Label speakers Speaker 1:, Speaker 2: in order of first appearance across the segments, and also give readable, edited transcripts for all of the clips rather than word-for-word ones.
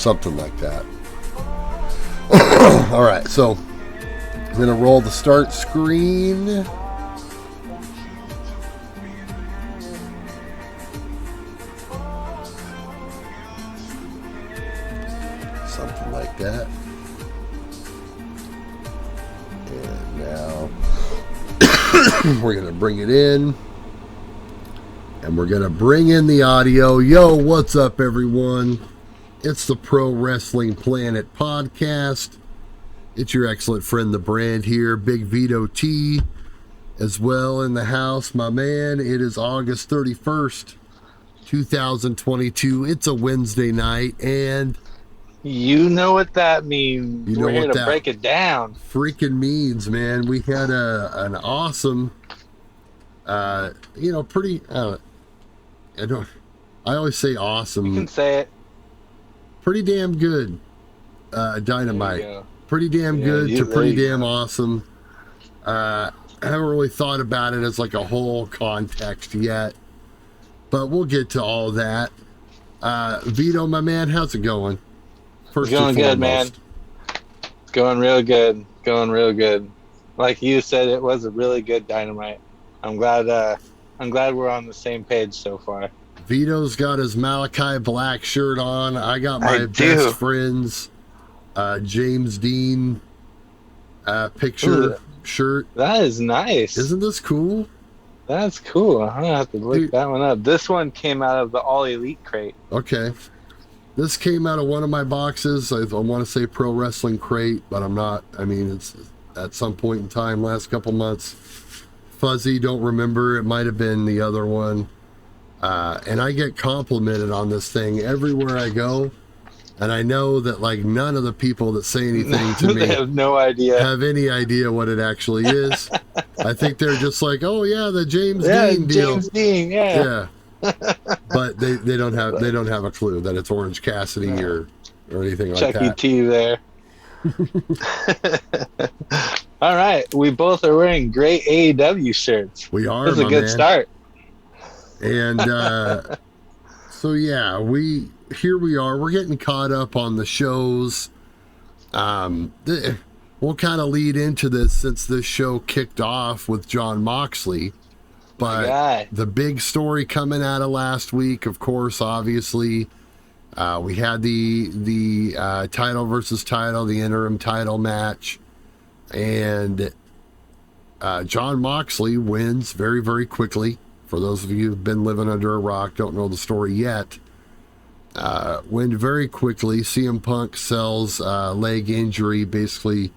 Speaker 1: something like that. All right, so I'm going to roll the start screen. Something like that. And now we're going to bring it in. And we're going to bring in the audio. Yo, what's up, everyone? It's the Pro Wrestling Planet podcast. It's your excellent friend, The Brand here. Big Vito T as well in the house. My man, it is August 31st, 2022. It's a Wednesday night, and
Speaker 2: you know what that means.
Speaker 1: You know
Speaker 2: We're here
Speaker 1: what
Speaker 2: to
Speaker 1: that
Speaker 2: break it down.
Speaker 1: Freaking means, man. We had an awesome, pretty... I always say awesome.
Speaker 2: You can say it.
Speaker 1: Pretty damn good Dynamite. Pretty damn good to pretty damn awesome. I haven't really thought about it as like a whole context yet, but we'll get to all that. Vito, my man, how's it going?
Speaker 2: It's going good, man. Going real good. Going real good. Like you said, it was a really good Dynamite. I'm glad we're on the same page so far.
Speaker 1: Vito's got his Malachi Black shirt on. I got my best friend's James Dean picture shirt.
Speaker 2: That is nice.
Speaker 1: Isn't this cool?
Speaker 2: That's cool. I'm going to have to look that one up. This one came out of the All Elite crate.
Speaker 1: Okay. This came out of one of my boxes. I want to say Pro Wrestling crate, but I'm not. I mean, it's at some point in time, last couple months. Fuzzy, don't remember. It might have been the other one. And I get complimented on this thing everywhere I go. And I know that like none of the people that say anything to me
Speaker 2: have no idea.
Speaker 1: Have any idea what it actually is. I think they're just like, oh yeah, the James Dean deal.
Speaker 2: James Dean, yeah.
Speaker 1: But they don't have a clue that it's Orange Cassidy or anything like
Speaker 2: Chucky
Speaker 1: that.
Speaker 2: T there. All right, we both are wearing great AEW shirts.
Speaker 1: We are.
Speaker 2: This is a good start.
Speaker 1: And so yeah, here we are. We're getting caught up on the shows. We'll kind of lead into this since this show kicked off with Jon Moxley. But the big story coming out of last week, of course, obviously, we had the title versus title, the interim title match, and Jon Moxley wins very, very quickly. For those of you who've been living under a rock, don't know the story yet, went very quickly. CM Punk sells leg injury, basically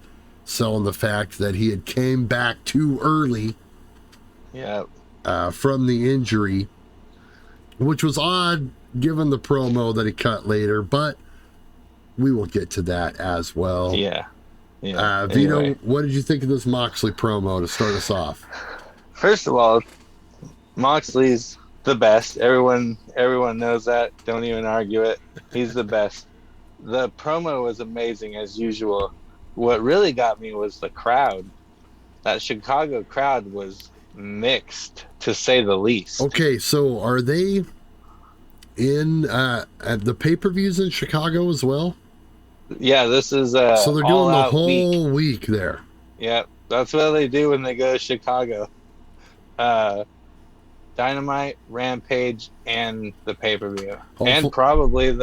Speaker 1: selling the fact that he had came back too early from the injury, which was odd given the promo that he cut later, but we will get to that as well.
Speaker 2: Yeah.
Speaker 1: Vito, anyway, what did you think of this Moxley promo to start us off?
Speaker 2: First of all, Moxley's the best. Everyone knows that. Don't even argue it. He's the best. The promo was amazing as usual. What really got me was the crowd. That Chicago crowd was mixed, to say the least.
Speaker 1: Okay, so are they in at the pay-per-views in Chicago as well?
Speaker 2: Yeah, this is so
Speaker 1: they're doing the whole week there.
Speaker 2: Yeah, that's what they do when they go to Chicago. Dynamite, Rampage, and the pay-per-view, and probably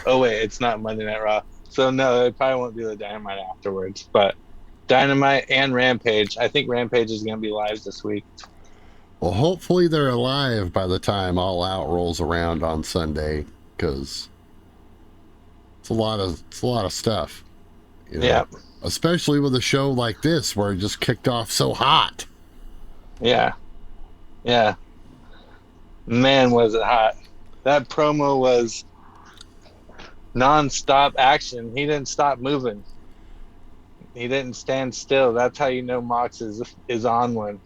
Speaker 2: oh wait, it's not Monday Night Raw, so no, they probably won't do the Dynamite afterwards. But Dynamite and Rampage, I think Rampage is going to be live this week.
Speaker 1: Well, hopefully they're alive by the time All Out rolls around on Sunday, because it's a lot of stuff. You know? Yeah, especially with a show like this where it just kicked off so hot.
Speaker 2: Yeah. Man, was it hot. That promo was non-stop action. He didn't stop moving. He didn't stand still. That's how you know Mox is on one.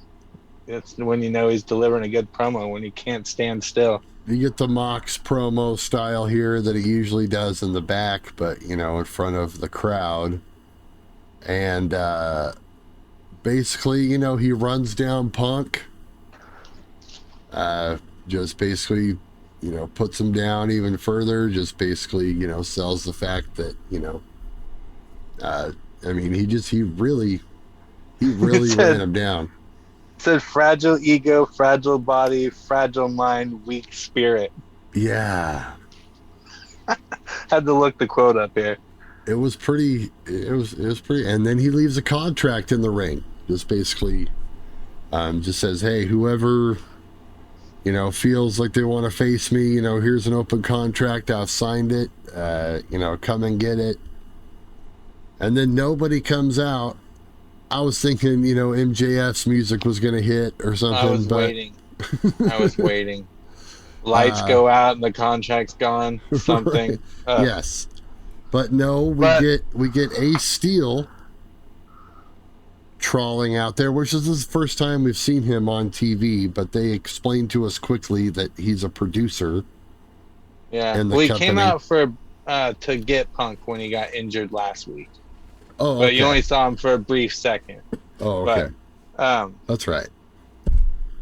Speaker 2: It's when you know he's delivering a good promo, when he can't stand still.
Speaker 1: You get the Mox promo style here that he usually does in the back, but, in front of the crowd. And basically, he runs down Punk. Just basically puts him down even further, just basically, sells the fact that, he really ran him down.
Speaker 2: Said fragile ego, fragile body, fragile mind, weak spirit.
Speaker 1: Yeah.
Speaker 2: Had to look the quote up here.
Speaker 1: It was pretty, and then he leaves a contract in the ring. Just basically, just says, hey, whoever, feels like they want to face me, here's an open contract. I've signed it. Come and get it. And then nobody comes out. I was thinking, MJF's music was going to hit or something.
Speaker 2: I was waiting. Lights go out and the contract's gone. Something.
Speaker 1: Right. Yes. But no, we get Ace Steel trawling out there, which is the first time we've seen him on TV, but they explained to us quickly that he's a producer.
Speaker 2: Yeah. Well, he came out to get Punk when he got injured last week.
Speaker 1: Oh, okay.
Speaker 2: But you only saw him for a brief second.
Speaker 1: Oh, okay.
Speaker 2: But,
Speaker 1: that's right.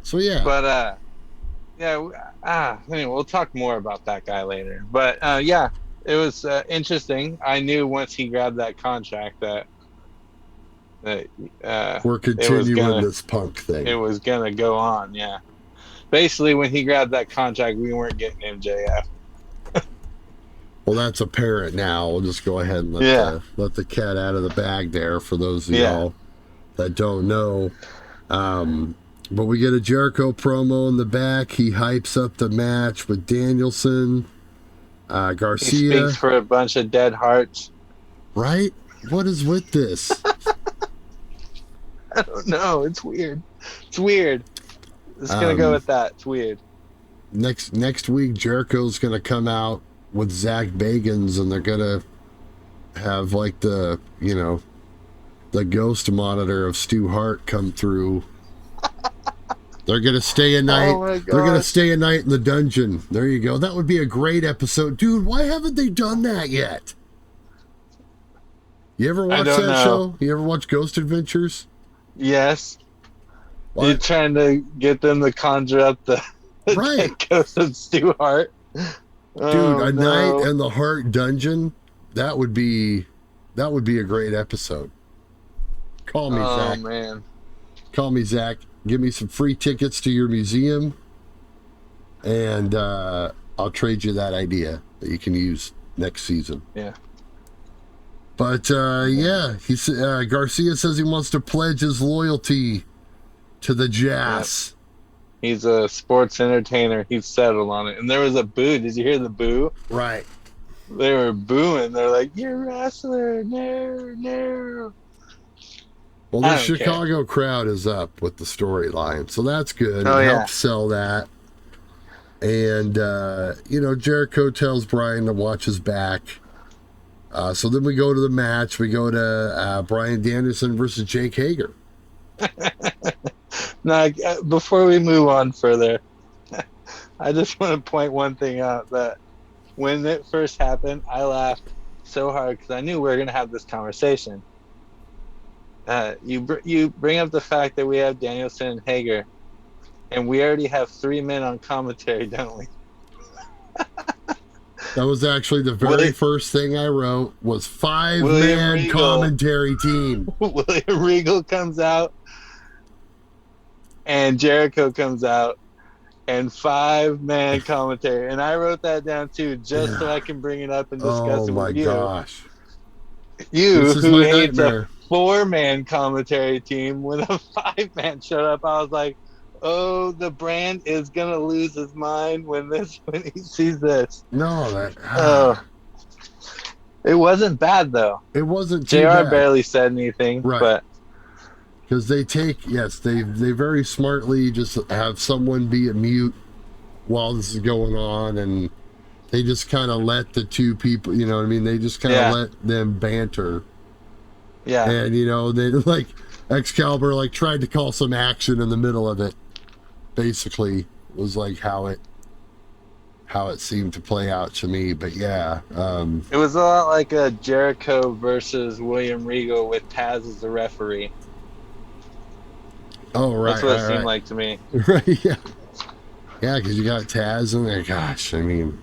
Speaker 1: So, yeah.
Speaker 2: But, anyway, we'll talk more about that guy later. But, it was interesting. I knew once he grabbed that contract that
Speaker 1: we're continuing this Punk thing.
Speaker 2: It was going to go on, yeah. Basically, when he grabbed that contract, we weren't getting MJF.
Speaker 1: Well, that's apparent now. We'll just go ahead and let the cat out of the bag there for those of y'all that don't know. But we get a Jericho promo in the back. He hypes up the match with Danielson. Garcia.
Speaker 2: He speaks for a bunch of dead hearts.
Speaker 1: Right? What is with this?
Speaker 2: I don't know. It's weird. It's going to go with that. It's weird.
Speaker 1: Next week, Jericho's going to come out with Zach Bagans, and they're gonna have like the ghost monitor of Stu Hart come through. They're gonna stay a night.
Speaker 2: Oh my God.
Speaker 1: They're gonna stay a night in the dungeon. There you go. That would be a great episode, dude. Why haven't they done that yet? You ever watch that show? You ever watch Ghost Adventures?
Speaker 2: Yes. What? You're trying to get them to conjure up the ghost of Stu Hart.
Speaker 1: Dude, night in the Heart Dungeon, that would be a great episode. Call me, Zach.
Speaker 2: Oh, man.
Speaker 1: Call me, Zach. Give me some free tickets to your museum, and I'll trade you that idea that you can use next season.
Speaker 2: Yeah.
Speaker 1: But, Garcia says he wants to pledge his loyalty to the Jazz.
Speaker 2: Yep. He's a sports entertainer. He's settled on it. And there was a boo. Did you hear the boo?
Speaker 1: Right.
Speaker 2: They were booing. They're like, "You're a wrestler. No."
Speaker 1: Well, the Chicago crowd is up with the storyline, so that's good. It helps sell that. And, Jericho tells Brian to watch his back. So then we go to the match. We go to Brian Danderson versus Jake Hager.
Speaker 2: Now, before we move on further, I just want to point one thing out, that when it first happened, I laughed so hard because I knew we were going to have this conversation. You bring up the fact that we have Danielson and Hager, and we already have 3 men on commentary, don't we?
Speaker 1: That was actually the very first thing I wrote, was 5-man commentary team.
Speaker 2: William Regal comes out, and Jericho comes out, and 5-man commentary. And I wrote that down too, just so I can bring it up and discuss it with you.
Speaker 1: Oh my gosh.
Speaker 2: You, who hates a 4-man commentary team, when a 5-man showed up, I was like, oh, the brand is going to lose his mind when he sees this.
Speaker 1: No,
Speaker 2: it wasn't bad, though.
Speaker 1: It wasn't
Speaker 2: too bad. JR barely said anything,
Speaker 1: right.
Speaker 2: But
Speaker 1: because they very smartly just have someone be a mute while this is going on, and they just kind of let the two people, you know what I mean? They just kind of let them banter.
Speaker 2: Yeah.
Speaker 1: And, they like Excalibur tried to call some action in the middle of it. Basically, was like how it seemed to play out to me. But yeah.
Speaker 2: It was a lot like a Jericho versus William Regal with Taz as the referee.
Speaker 1: Oh, right.
Speaker 2: That's what it seemed like to me.
Speaker 1: Right, yeah. Yeah, because you got Taz in there. Gosh, I mean,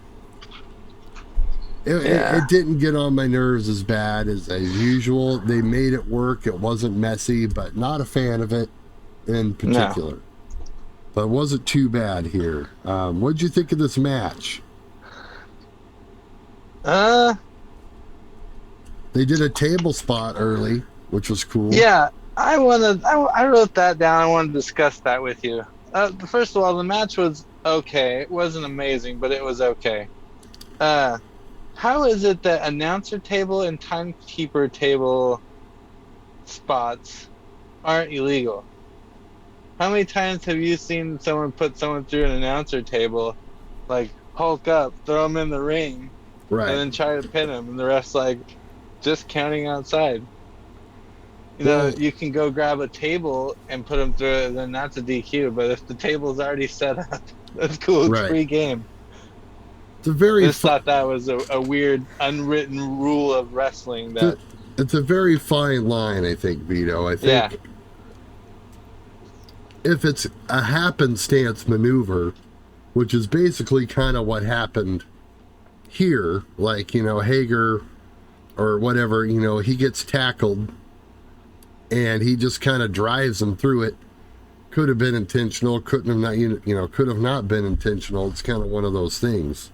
Speaker 1: it didn't get on my nerves as bad as usual. They made it work. It wasn't messy, but not a fan of it in particular. No. But it wasn't too bad here. What did you think of this match?
Speaker 2: They
Speaker 1: did a table spot early, which was cool.
Speaker 2: Yeah, I wrote that down. I want to discuss that with you. First of all, the match was okay. It wasn't amazing, but it was okay. How is it that announcer table and timekeeper table spots aren't illegal? How many times have you seen someone put someone through an announcer table, like Hulk up, throw him in the ring,
Speaker 1: right,
Speaker 2: and then try to pin him, and the ref's like, just counting outside? You know, you can go grab a table and put him through it, and then that's a DQ. But if the table's already set up, that's cool. It's free game. Just thought that was a weird, unwritten rule of wrestling.
Speaker 1: It's a very fine line, I think, Vito. I think if it's a happenstance maneuver, which is basically kind of what happened here, like, you know, Hager or whatever, you know, he gets tackled and he just kind of drives him through it. Could have been intentional, could have not been intentional. It's kind of one of those things.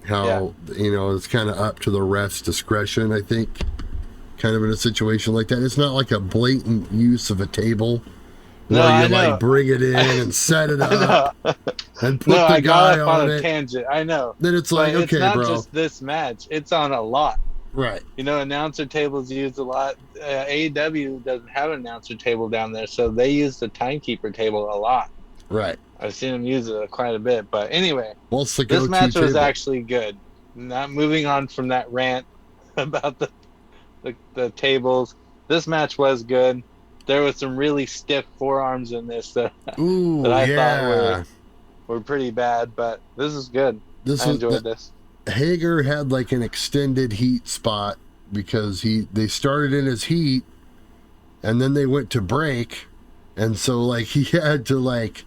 Speaker 1: How, you know, it's kind of up to the ref's discretion, I think, kind of in a situation like that. It's not like a blatant use of a table where you like bring it in and set it up and put the guy on it.
Speaker 2: Tangent. I know.
Speaker 1: Then it's like,
Speaker 2: but
Speaker 1: okay,
Speaker 2: it's not
Speaker 1: bro.
Speaker 2: Just this match. It's on a lot.
Speaker 1: Right.
Speaker 2: You know, announcer tables used a lot. AEW doesn't have an announcer table down there, so they use the timekeeper table a lot.
Speaker 1: Right.
Speaker 2: I've seen them use it quite a bit. But anyway,
Speaker 1: this
Speaker 2: match was actually good. Not moving on from that rant about the tables. This match was good. There was some really stiff forearms in this that I thought were pretty bad, but this is good. I enjoyed this.
Speaker 1: Hager had like an extended heat spot because they started in his heat and then they went to break, and so like he had to like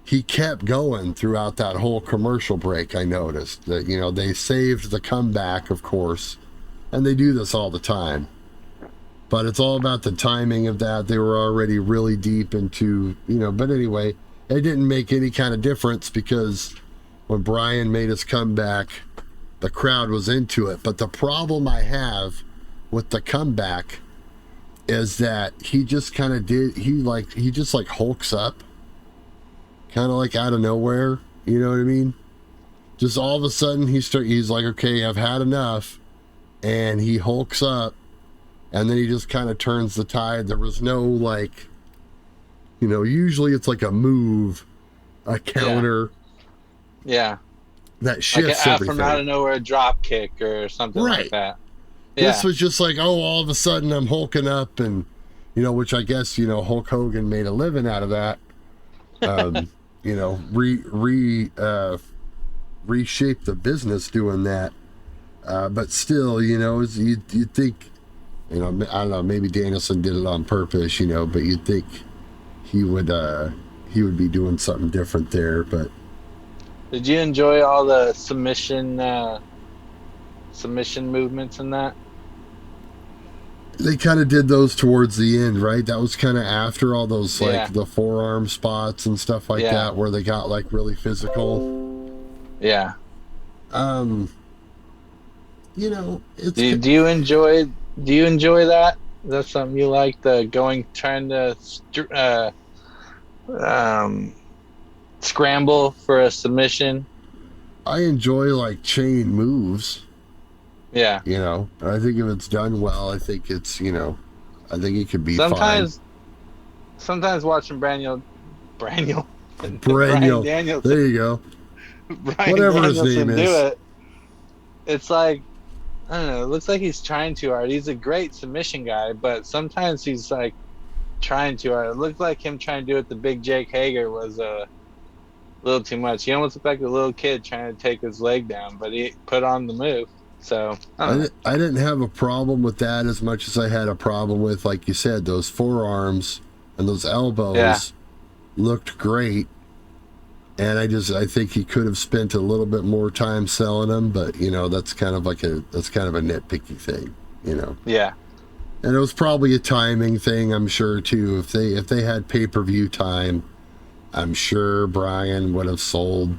Speaker 1: he kept going throughout that whole commercial break. I noticed that, you know, they saved the comeback, of course, and they do this all the time. But it's all about the timing of that. They were already really deep into, you know, but anyway, it didn't make any kind of difference because when Brian made his comeback, the crowd was into it. But the problem I have with the comeback is that he just kind of he just hulks up. Kind of like out of nowhere, you know what I mean? Just all of a sudden he's like, okay, I've had enough, and he hulks up, and then he just kind of turns the tide. There was no like, you know, usually it's like a move, a counter, that shifts
Speaker 2: like
Speaker 1: everything.
Speaker 2: From out of nowhere, a drop kick or something like that.
Speaker 1: This was just like, oh, all of a sudden I'm hulking up, and you know, which I guess, you know, Hulk Hogan made a living out of that. You know, reshape the business doing that. But still, you know, you'd think, you know, I don't know, maybe Danielson did it on purpose, you know, but you'd think he would be doing something different there. But
Speaker 2: did you enjoy all the submission movements in that?
Speaker 1: They kind of did those towards the end, right? That was kind of after all those, like, the forearm spots and stuff like that, where they got, like, really physical.
Speaker 2: Yeah.
Speaker 1: You know, it's...
Speaker 2: Do you enjoy that? Is that something you like, trying to scramble for a submission?
Speaker 1: I enjoy, like, chain moves.
Speaker 2: Yeah.
Speaker 1: You know, I think if it's done well, I think it's, you know, I think it could be fine.
Speaker 2: Sometimes watching Brian Danielson.
Speaker 1: There you go.
Speaker 2: Whatever his name is. It's like, I don't know, it looks like he's trying too hard. He's a great submission guy, but sometimes he's like trying too hard. It looked like him trying to do it to Big Jake Hager was a little too much. He almost looked like a little kid trying to take his leg down, but he put on the move. So
Speaker 1: I didn't have a problem with that as much as I had a problem with, like you said, those forearms and those elbows looked great. And I think he could have spent a little bit more time selling them, but that's kind of a nitpicky thing,
Speaker 2: Yeah.
Speaker 1: And it was probably a timing thing, I'm sure too. If they had pay-per-view time, I'm sure Brian would have sold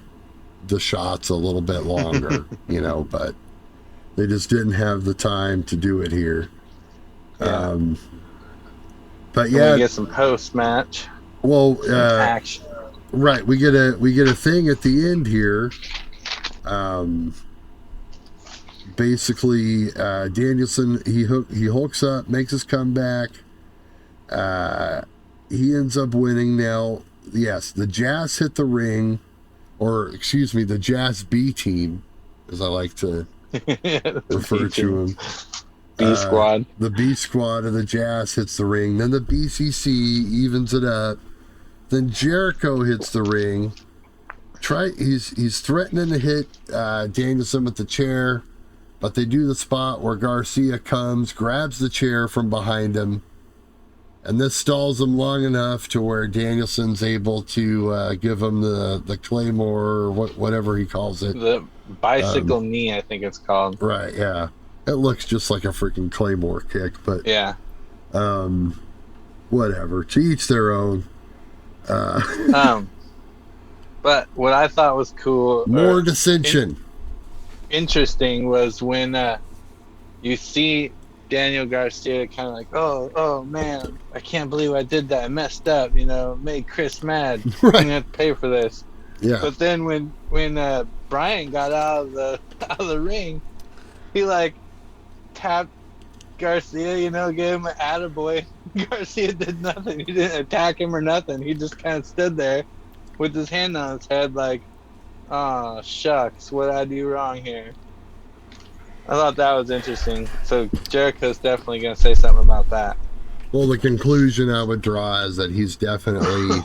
Speaker 1: the shots a little bit longer, but they just didn't have the time to do it here.
Speaker 2: Yeah.
Speaker 1: But yeah,
Speaker 2: we get some post-match.
Speaker 1: Well,
Speaker 2: action.
Speaker 1: Right, we get a thing at the end here. Basically, Danielson he hooks up, makes his comeback. He ends up winning now. Yes, the Jazz hit the ring, or excuse me, the Jazz B team, as I like to refer to them.
Speaker 2: B squad.
Speaker 1: The B squad of the Jazz hits the ring. Then the BCC evens it up. Then Jericho hits the ring. He's threatening to hit Danielson with the chair, but they do the spot where Garcia comes, grabs the chair from behind him, and this stalls him long enough to where Danielson's able to give him the Claymore or whatever he calls it.
Speaker 2: The bicycle knee, I think it's called.
Speaker 1: Right, yeah. It looks just like a freaking Claymore kick, but
Speaker 2: yeah.
Speaker 1: Whatever. To each their own.
Speaker 2: But what I thought was cool,
Speaker 1: more dissension,
Speaker 2: interesting, was when you see Daniel Garcia kind of like, oh man, I can't believe I did that. I messed up, made Chris mad.
Speaker 1: Right.
Speaker 2: I'm gonna have to pay for this.
Speaker 1: Yeah.
Speaker 2: But then when Brian got out of the ring, he like tapped Garcia, gave him an attaboy. Garcia did nothing. He didn't attack him or nothing. He just kind of stood there with his hand on his head like, oh, shucks, what did I do wrong here? I thought that was interesting. So Jericho's definitely going to say something about that.
Speaker 1: Well, the conclusion I would draw is that he's definitely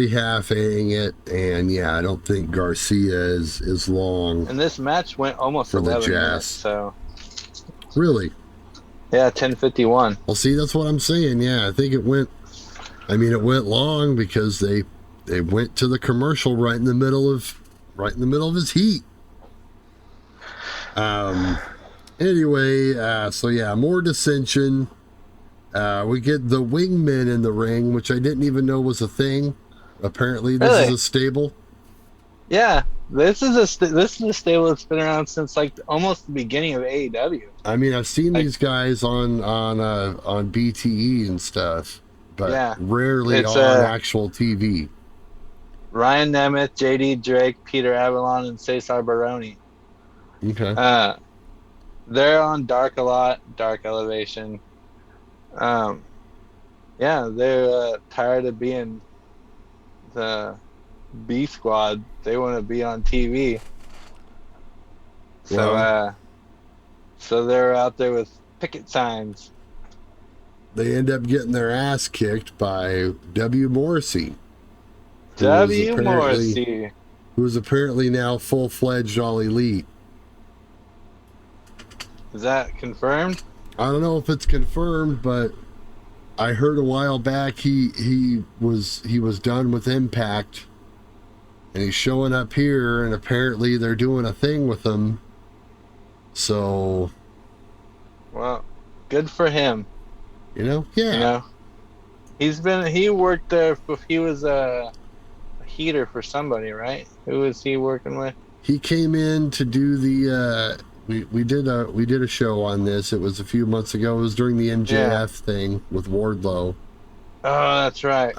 Speaker 1: half-aing it. And, yeah, I don't think Garcia is long.
Speaker 2: And this match went almost
Speaker 1: for
Speaker 2: 11
Speaker 1: the Jazz.
Speaker 2: minutes, so...
Speaker 1: Really?
Speaker 2: Yeah, 10:51.
Speaker 1: Well, see, that's what I'm saying. Yeah, I think it went long because they went to the commercial right in the middle of his heat. Anyway, so yeah, more dissension. We get the wingmen in the ring, which I didn't even know was a thing. Apparently, this is a stable.
Speaker 2: Yeah, this is a stable that's been around since like almost the beginning of AEW.
Speaker 1: I mean, I've seen these guys on BTE and stuff, but rarely on actual TV.
Speaker 2: Ryan Nemeth, JD Drake, Peter Avalon, and Cesar Baroni.
Speaker 1: Okay.
Speaker 2: They're on Dark a lot, Dark Elevation. Yeah, they're tired of being the B squad. They want to be on TV. So they're out there with picket signs.
Speaker 1: They end up getting their ass kicked by W. Morrissey.
Speaker 2: Morrissey.
Speaker 1: Who is apparently now full-fledged All Elite.
Speaker 2: Is that confirmed?
Speaker 1: I don't know if it's confirmed, but I heard a while back he was done with Impact, and he's showing up here, and apparently they're doing a thing with him. So,
Speaker 2: well, good for him.
Speaker 1: Yeah.
Speaker 2: He worked there. He was a heater for somebody, right? Who was he working with?
Speaker 1: He came in to do the. We did a show on this. It was a few months ago. It was during the MJF thing with Wardlow.
Speaker 2: Oh, that's right.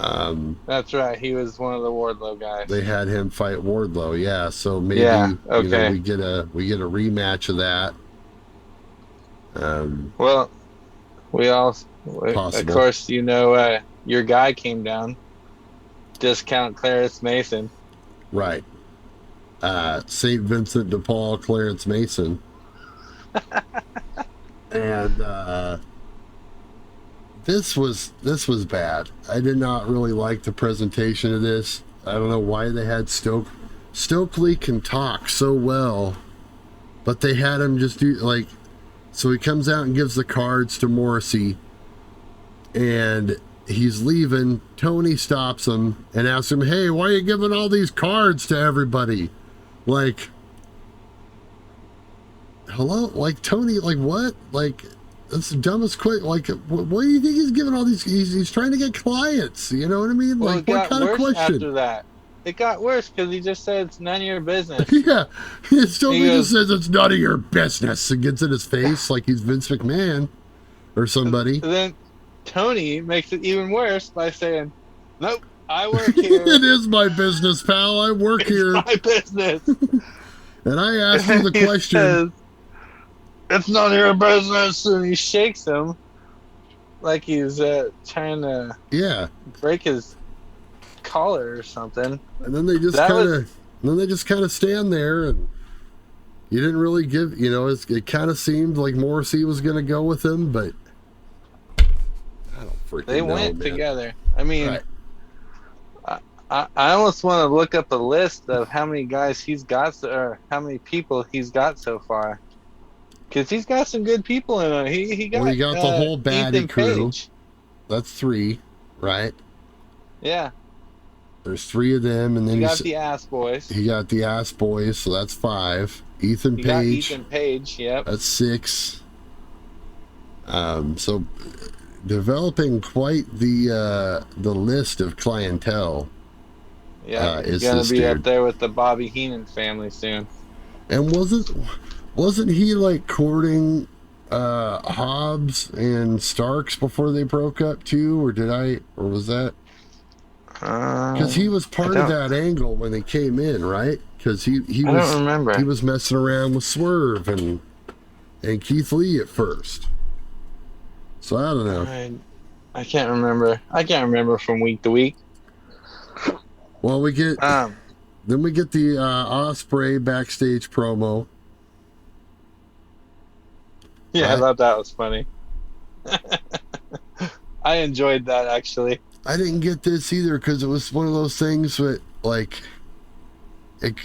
Speaker 2: That's right. He was one of the Wardlow guys.
Speaker 1: They had him fight Wardlow. Yeah. So maybe we get a rematch of that.
Speaker 2: Well,
Speaker 1: possible.
Speaker 2: Of course, your guy came down. Discount Clarence Mason.
Speaker 1: Right. St. Vincent de Paul, Clarence Mason. And this was bad. I did not really like the presentation of this. I don't know why they had Stokely can talk so well, but they had him just do so he comes out and gives the cards to Morrissey, and he's leaving. Tony stops him and asks him, "Hey, why are you giving all these cards to everybody?" Like, hello? Like, Tony, like, what? Like, that's the dumbest question. Like, what do you think he's giving all these? He's trying to get clients. You know what I mean?
Speaker 2: Well,
Speaker 1: like, what kind of question?
Speaker 2: After that, it got worse because he just said it's none of your business.
Speaker 1: Yeah, he just says it's none of your business and gets in his face like he's Vince McMahon or somebody.
Speaker 2: And then Tony makes it even worse by saying, "Nope, I work here.
Speaker 1: It is my business, pal. I work here.
Speaker 2: It's my business."
Speaker 1: And I asked him the question.
Speaker 2: Says, "It's none of your business," and he shakes him like he's trying to break his collar or something.
Speaker 1: And then they just kind of stand there, and you didn't really give. It kind of seemed like Morrissey was going to go with him, but I don't freaking know.
Speaker 2: They went
Speaker 1: man.
Speaker 2: together. I mean.
Speaker 1: Right.
Speaker 2: I almost want to look up a list of how many guys he's got, or how many people he's got so far, because he's got some good people in it. He got
Speaker 1: the whole baddie
Speaker 2: Ethan
Speaker 1: crew.
Speaker 2: Page.
Speaker 1: That's 3, right?
Speaker 2: Yeah.
Speaker 1: There's 3 of them, and then
Speaker 2: he got the Ass Boys.
Speaker 1: He got the Ass Boys, so that's 5. Ethan Page.
Speaker 2: Got Ethan Page. Yep.
Speaker 1: That's 6. So developing quite the list of clientele.
Speaker 2: Yeah, he's gonna be up there with the Bobby Heenan family soon.
Speaker 1: And wasn't he like courting Hobbs and Starks before they broke up too, or was that? Because he was part of that angle when they came in, right? Because I don't remember. He was messing around with Swerve and Keith Lee at first. So I don't know.
Speaker 2: I can't remember. I can't remember from week to week.
Speaker 1: Well, we get then we get the Ospreay backstage promo.
Speaker 2: Yeah, I thought that was funny. I enjoyed that actually.
Speaker 1: I didn't get this either because it was one of those things that like it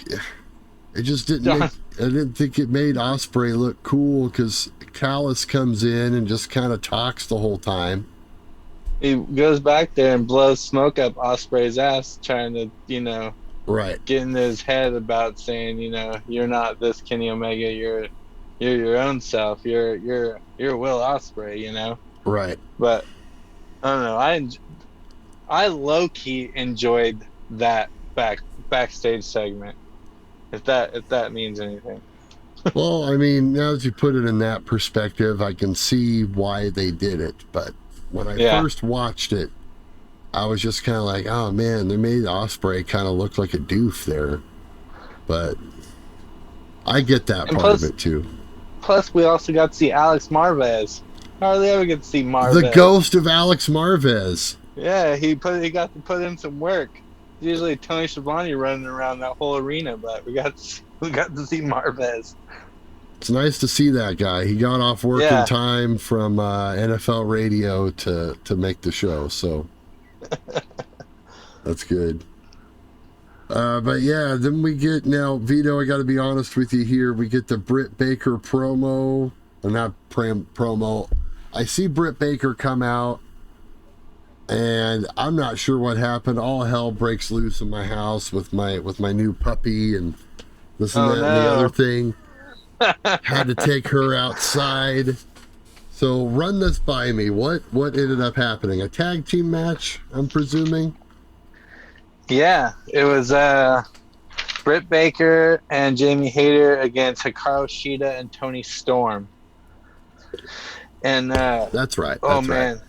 Speaker 1: just didn't. I didn't think it made Ospreay look cool because Callis comes in and just kind of talks the whole time.
Speaker 2: He goes back there and blows smoke up Ospreay's ass, trying to,
Speaker 1: right,
Speaker 2: get in his head about saying, you're not this Kenny Omega, you're your own self, you're Will Ospreay,
Speaker 1: Right.
Speaker 2: But I don't know, I low key enjoyed that backstage segment, if that means anything.
Speaker 1: Well, I mean, now that you put it in that perspective, I can see why they did it, but when I first watched it, I was just kind of like, oh man, they made Ospreay kind of look like a doof there. But I get that part of it too.
Speaker 2: Plus, we also got to see Alex Marvez. Hardly ever get to see Marvez.
Speaker 1: The ghost of Alex Marvez.
Speaker 2: Yeah, he got to put in some work. Usually Tony Schiavone running around that whole arena, but we got to see Marvez.
Speaker 1: It's nice to see that guy. He got off work in time from NFL radio to make the show, so that's good. But yeah, then we get now, Vito, I got to be honest with you here. We get the Britt Baker promo, or not promo. I see Britt Baker come out, and I'm not sure what happened. All hell breaks loose in my house with my new puppy and this and that and the other thing. Had to take her outside. So run this by me. What ended up happening? A tag team match, I'm presuming?
Speaker 2: Yeah, it was Britt Baker and Jamie Hayter against Hikaru Shida and Tony Storm. And
Speaker 1: that's right.
Speaker 2: That's man. Right.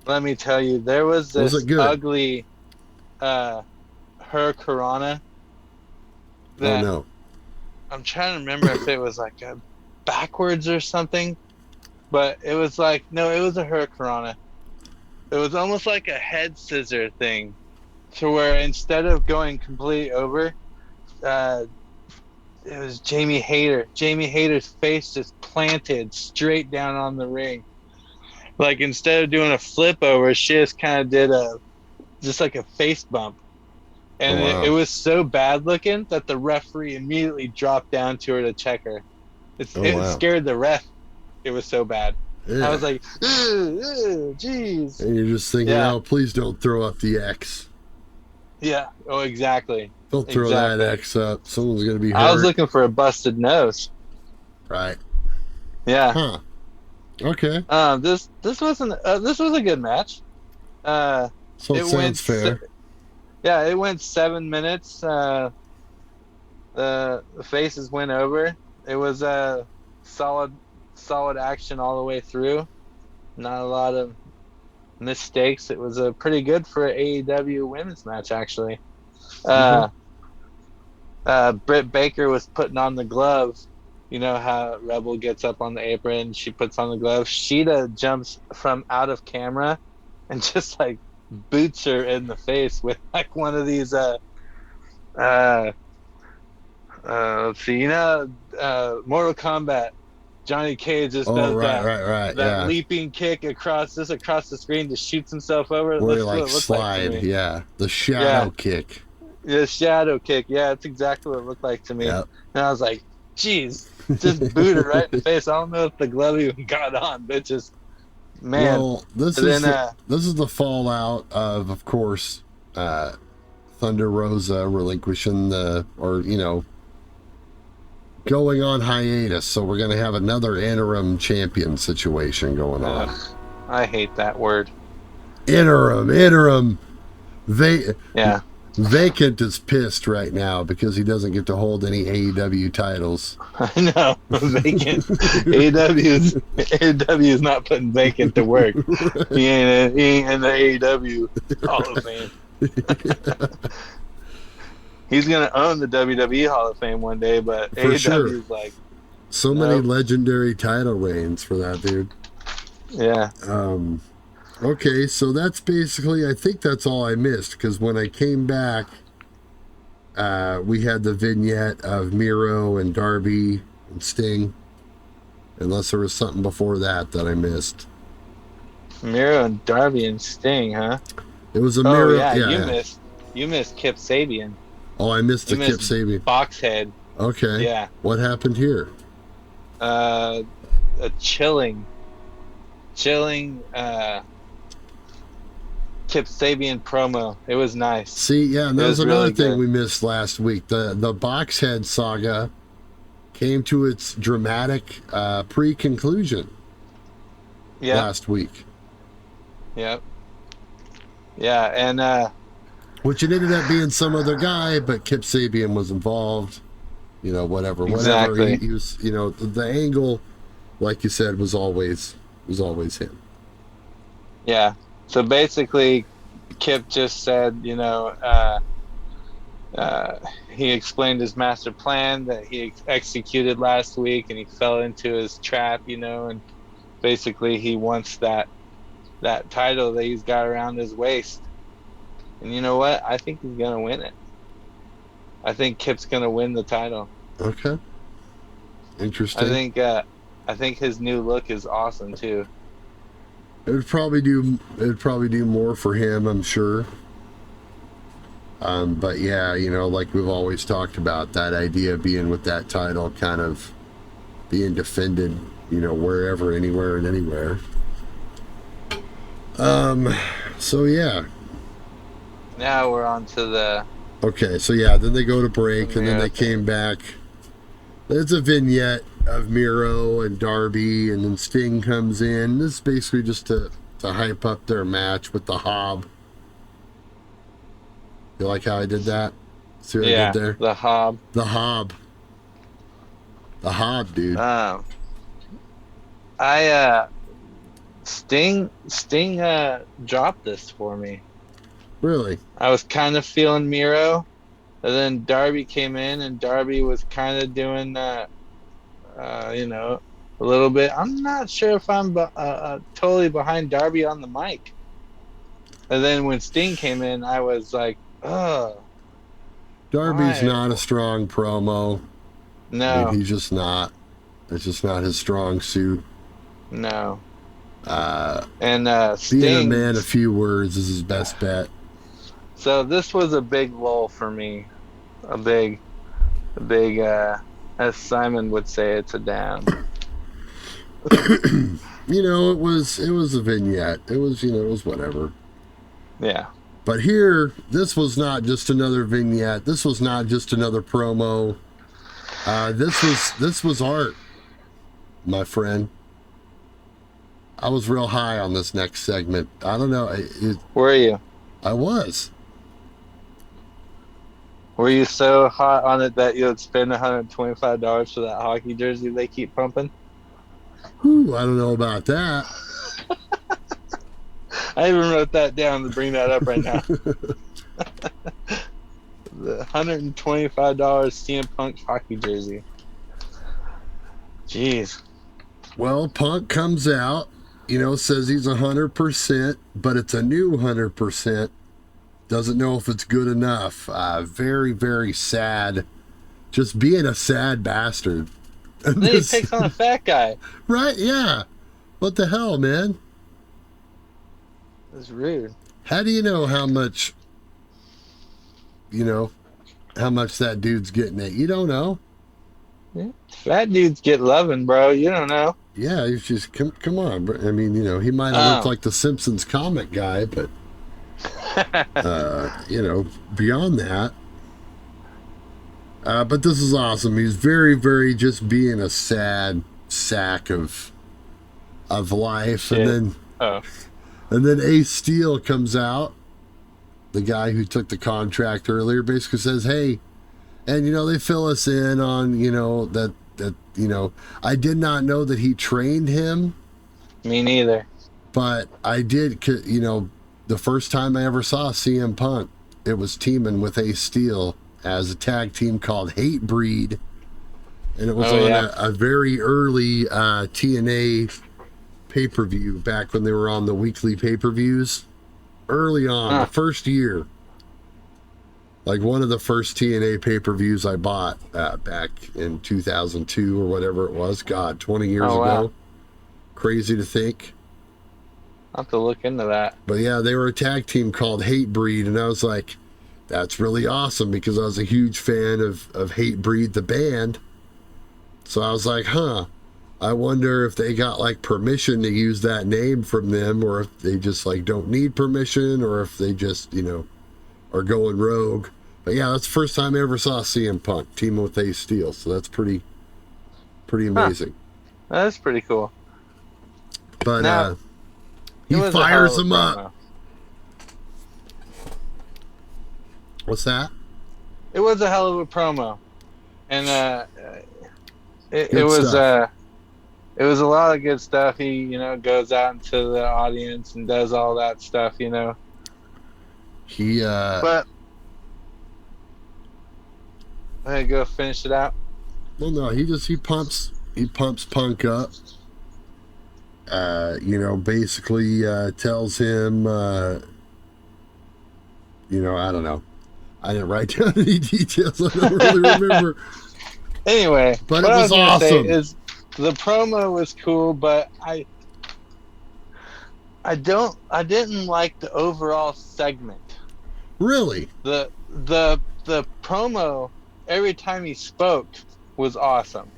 Speaker 2: Let me tell you, there was this ugly Hurricanrana.
Speaker 1: Oh no.
Speaker 2: I'm trying to remember if it was like a backwards or something, but it was like, no, it was a Hurricanrana. It was almost like a head scissor thing, to where instead of going completely over, it was Jamie Hayter. Jamie Hayter's face just planted straight down on the ring. Like instead of doing a flip over, she just kind of did just like a face bump. And it was so bad looking that the referee immediately dropped down to her to check her. It scared the ref. It was so bad. I was like, jeez.
Speaker 1: And you're just thinking, oh, please don't throw up the X.
Speaker 2: Yeah. Oh, exactly.
Speaker 1: Don't throw that X up. Someone's going to be hurt.
Speaker 2: I was looking for a busted nose.
Speaker 1: Right.
Speaker 2: Yeah.
Speaker 1: Huh. Okay.
Speaker 2: This was a good match.
Speaker 1: So it sounds fair.
Speaker 2: Yeah, it went 7 minutes. The faces went over. It was a solid action all the way through. Not a lot of mistakes. It was pretty good for an AEW women's match, actually. Britt Baker was putting on the glove. You know how Rebel gets up on the apron, she puts on the glove. Sheeta jumps from out of camera and just like boots her in the face with like one of these let's see, Mortal Kombat, Johnny Cage just does that leaping kick across the screen, just shoots himself over.
Speaker 1: Where like slide, the shadow kick.
Speaker 2: The shadow kick, it's exactly what it looked like to me. Yep. And I was like, geez, just boot her right in the face. I don't know if the glove even got on, but just, man.
Speaker 1: Well, this is the fallout of course, Thunder Rosa relinquishing going on hiatus. So we're going to have another interim champion situation going on.
Speaker 2: I hate that word.
Speaker 1: Interim. Vacant is pissed right now because he doesn't get to hold any AEW titles.
Speaker 2: I know. Vacant. AEW is not putting Vacant to work. He ain't in the AEW Hall of Fame. He's going to own the WWE Hall of Fame one day, but for AEW is like...
Speaker 1: So many legendary title reigns for that dude.
Speaker 2: Yeah.
Speaker 1: Okay, so that's basically, I think that's all I missed, because when I came back, we had the vignette of Miro and Darby and Sting, unless there was something before that I missed.
Speaker 2: Miro and Darby and Sting, huh?
Speaker 1: It was a Miro.
Speaker 2: You missed Kip Sabian.
Speaker 1: Oh, I missed Kip Sabian.
Speaker 2: Boxhead.
Speaker 1: Okay.
Speaker 2: Yeah.
Speaker 1: What happened here?
Speaker 2: A chilling Kip Sabian promo. It was nice.
Speaker 1: See, yeah, and that was another thing we missed last week. The Boxhead saga came to its dramatic pre-conclusion last week.
Speaker 2: Yep. Yeah, and
Speaker 1: which it ended up being some other guy, but Kip Sabian was involved. Whatever.
Speaker 2: Exactly.
Speaker 1: He was, the angle, like you said, was always him.
Speaker 2: Yeah. So basically, Kip just said, he explained his master plan that he executed last week, and he fell into his trap, and basically he wants that title that he's got around his waist. And you know what? I think he's going to win it. I think Kip's going to win the title.
Speaker 1: Okay. Interesting.
Speaker 2: I think his new look is awesome too.
Speaker 1: It'd probably do more for him, I'm sure. But yeah, like we've always talked about, that idea of being with that title kind of being defended, wherever, anywhere, and anywhere. So yeah.
Speaker 2: Now we're on to the...
Speaker 1: Okay, so yeah, then they go to break, and then they came back. There's a vignette of Miro and Darby, and then Sting comes in. This is basically just to hype up their match with the Hob. You like how I did that? See what I did there?
Speaker 2: The Hob.
Speaker 1: The Hob. The Hob, dude.
Speaker 2: Sting dropped this for me.
Speaker 1: Really?
Speaker 2: I was kind of feeling Miro, and then Darby came in, and Darby was kind of doing that, a little bit. I'm not sure if I'm totally behind Darby on the mic. And then when Sting came in, I was like, ugh.
Speaker 1: Darby's not a strong promo.
Speaker 2: No.
Speaker 1: I mean, he's just not. It's just not his strong suit.
Speaker 2: No.
Speaker 1: And Sting, being a man of few words is his best bet.
Speaker 2: So this was a big lull for me. A big, as Simon would say, it's a down.
Speaker 1: It was a vignette. It was whatever.
Speaker 2: Yeah.
Speaker 1: But here, this was not just another vignette. This was not just another promo. This was art, my friend. I was real high on this next segment. I don't know.
Speaker 2: Were you?
Speaker 1: I was.
Speaker 2: Were you so hot on it that you would spend $125 for that hockey jersey they keep pumping?
Speaker 1: Ooh, I don't know about that.
Speaker 2: I even wrote that down to bring that up right now. The $125 CM Punk hockey jersey. Jeez.
Speaker 1: Well, Punk comes out, says he's 100%, but it's a new 100%. Doesn't know if it's good enough. Very, very sad. Just being a sad bastard.
Speaker 2: And then he picks on a fat guy.
Speaker 1: Right, yeah. What the hell, man?
Speaker 2: That's rude.
Speaker 1: How do you know how much that dude's getting it? You don't know.
Speaker 2: Yeah. Fat dudes get loving, bro. You don't know.
Speaker 1: Yeah, he's just, come on. I mean, he might have looked like the Simpsons comic guy, but, beyond that. But this is awesome. He's very, very just being a sad sack of life. Shit. And then Ace Steel comes out, the guy who took the contract earlier, basically says, hey, and, they fill us in on, that, I did not know that he trained him.
Speaker 2: Me neither.
Speaker 1: But I did, the first time I ever saw CM Punk, it was teaming with Ace Steel as a tag team called Hatebreed. And it was a very early TNA pay-per-view back when they were on the weekly pay-per-views. Early on, the first year. Like one of the first TNA pay-per-views I bought back in 2002 or whatever it was. God, 20 years ago. Wow. Crazy to think.
Speaker 2: I'll have to look into that.
Speaker 1: But yeah, they were a tag team called Hatebreed, and I was like, that's really awesome because I was a huge fan of Hatebreed, the band. So I was like, I wonder if they got like permission to use that name from them, or if they just like don't need permission, or if they just, are going rogue. But yeah, that's the first time I ever saw CM Punk teaming with Ace Steel. So that's pretty amazing.
Speaker 2: That's pretty cool.
Speaker 1: But
Speaker 2: now,
Speaker 1: he fires him up. What's that?
Speaker 2: It was a hell of a promo, and it was a lot of good stuff. He goes out into the audience and does all that stuff.
Speaker 1: He
Speaker 2: but I go finish it out.
Speaker 1: Well, no, he pumps Punk up. Basically tells him, I don't know. I didn't write down any details. I don't really remember.
Speaker 2: Anyway,
Speaker 1: but it was awesome.
Speaker 2: The promo was cool, but I didn't like the overall segment.
Speaker 1: Really?
Speaker 2: The promo every time he spoke was awesome.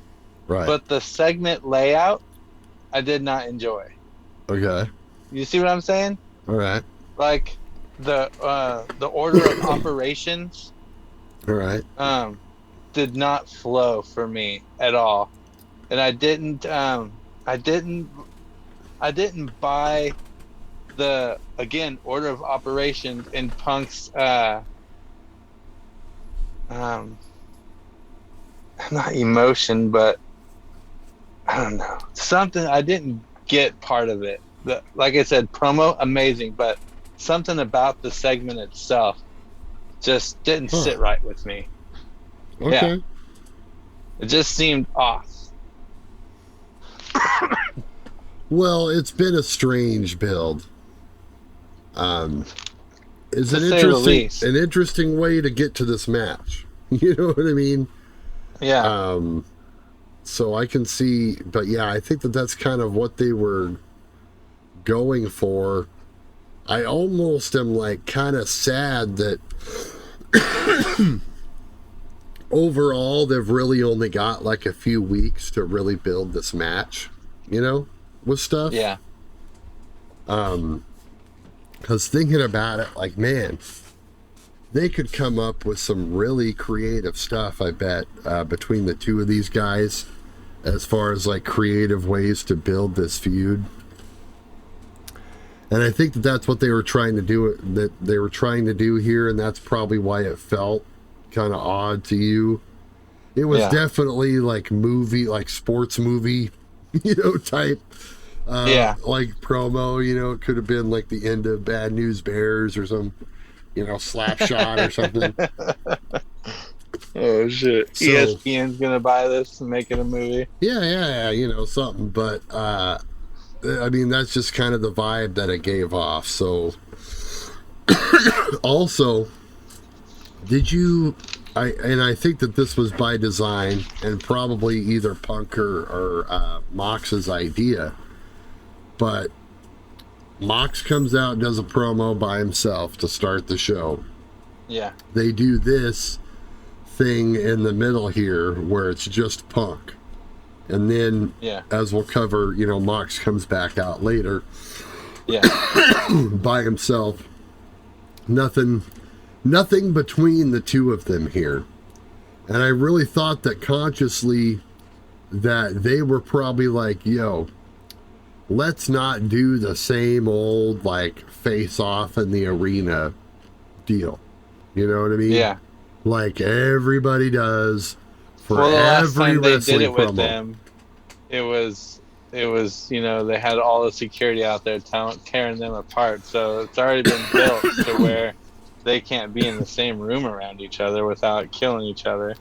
Speaker 1: Right.
Speaker 2: But the segment layout I did not enjoy.
Speaker 1: Okay.
Speaker 2: You see what I'm saying?
Speaker 1: All right.
Speaker 2: Like the order of operations.
Speaker 1: All right.
Speaker 2: Did not flow for me at all, and I didn't buy the order of operations in Punk's not emotion, but I don't know, something. I didn't get part of it. Like I said, promo amazing, but something about the segment itself just didn't sit right with me.
Speaker 1: Okay.
Speaker 2: Yeah. It just seemed off.
Speaker 1: Well, it's been a strange build. It's an interesting way to get to this match. You know what I mean?
Speaker 2: Yeah.
Speaker 1: So I can see, but yeah, I think that's kind of what they were going for. I almost am like kind of sad that overall they've really only got like a few weeks to really build this match. with stuff.
Speaker 2: Yeah.
Speaker 1: Because thinking about it, like, man, they could come up with some really creative stuff, I bet, between the two of these guys, as far as like creative ways to build this feud. And I think that that's what they were trying to do here, and that's probably why it felt kind of odd to you. It was definitely like sports movie, type. Like promo, it could have been like the end of Bad News Bears or some, slap shot or something.
Speaker 2: Oh shit! So, ESPN's gonna buy this and make it a movie.
Speaker 1: Yeah, something. But I mean, that's just kind of the vibe that it gave off. So, also, I think that this was by design and probably either Punk or Mox's idea. But Mox comes out and does a promo by himself to start the show.
Speaker 2: Yeah.
Speaker 1: They do this thing in the middle here where it's just Punk. And then, as we'll cover, Mox comes back out later.
Speaker 2: Yeah.
Speaker 1: By himself. Nothing between the two of them here. And I really thought that consciously that they were probably like, yo, let's not do the same old, like, face-off in the arena deal. You know what I mean?
Speaker 2: Yeah.
Speaker 1: Like everybody does for every wrestling promo. They did it with them,
Speaker 2: it was, they had all the security out there tearing them apart. So it's already been built to where they can't be in the same room around each other without killing each other.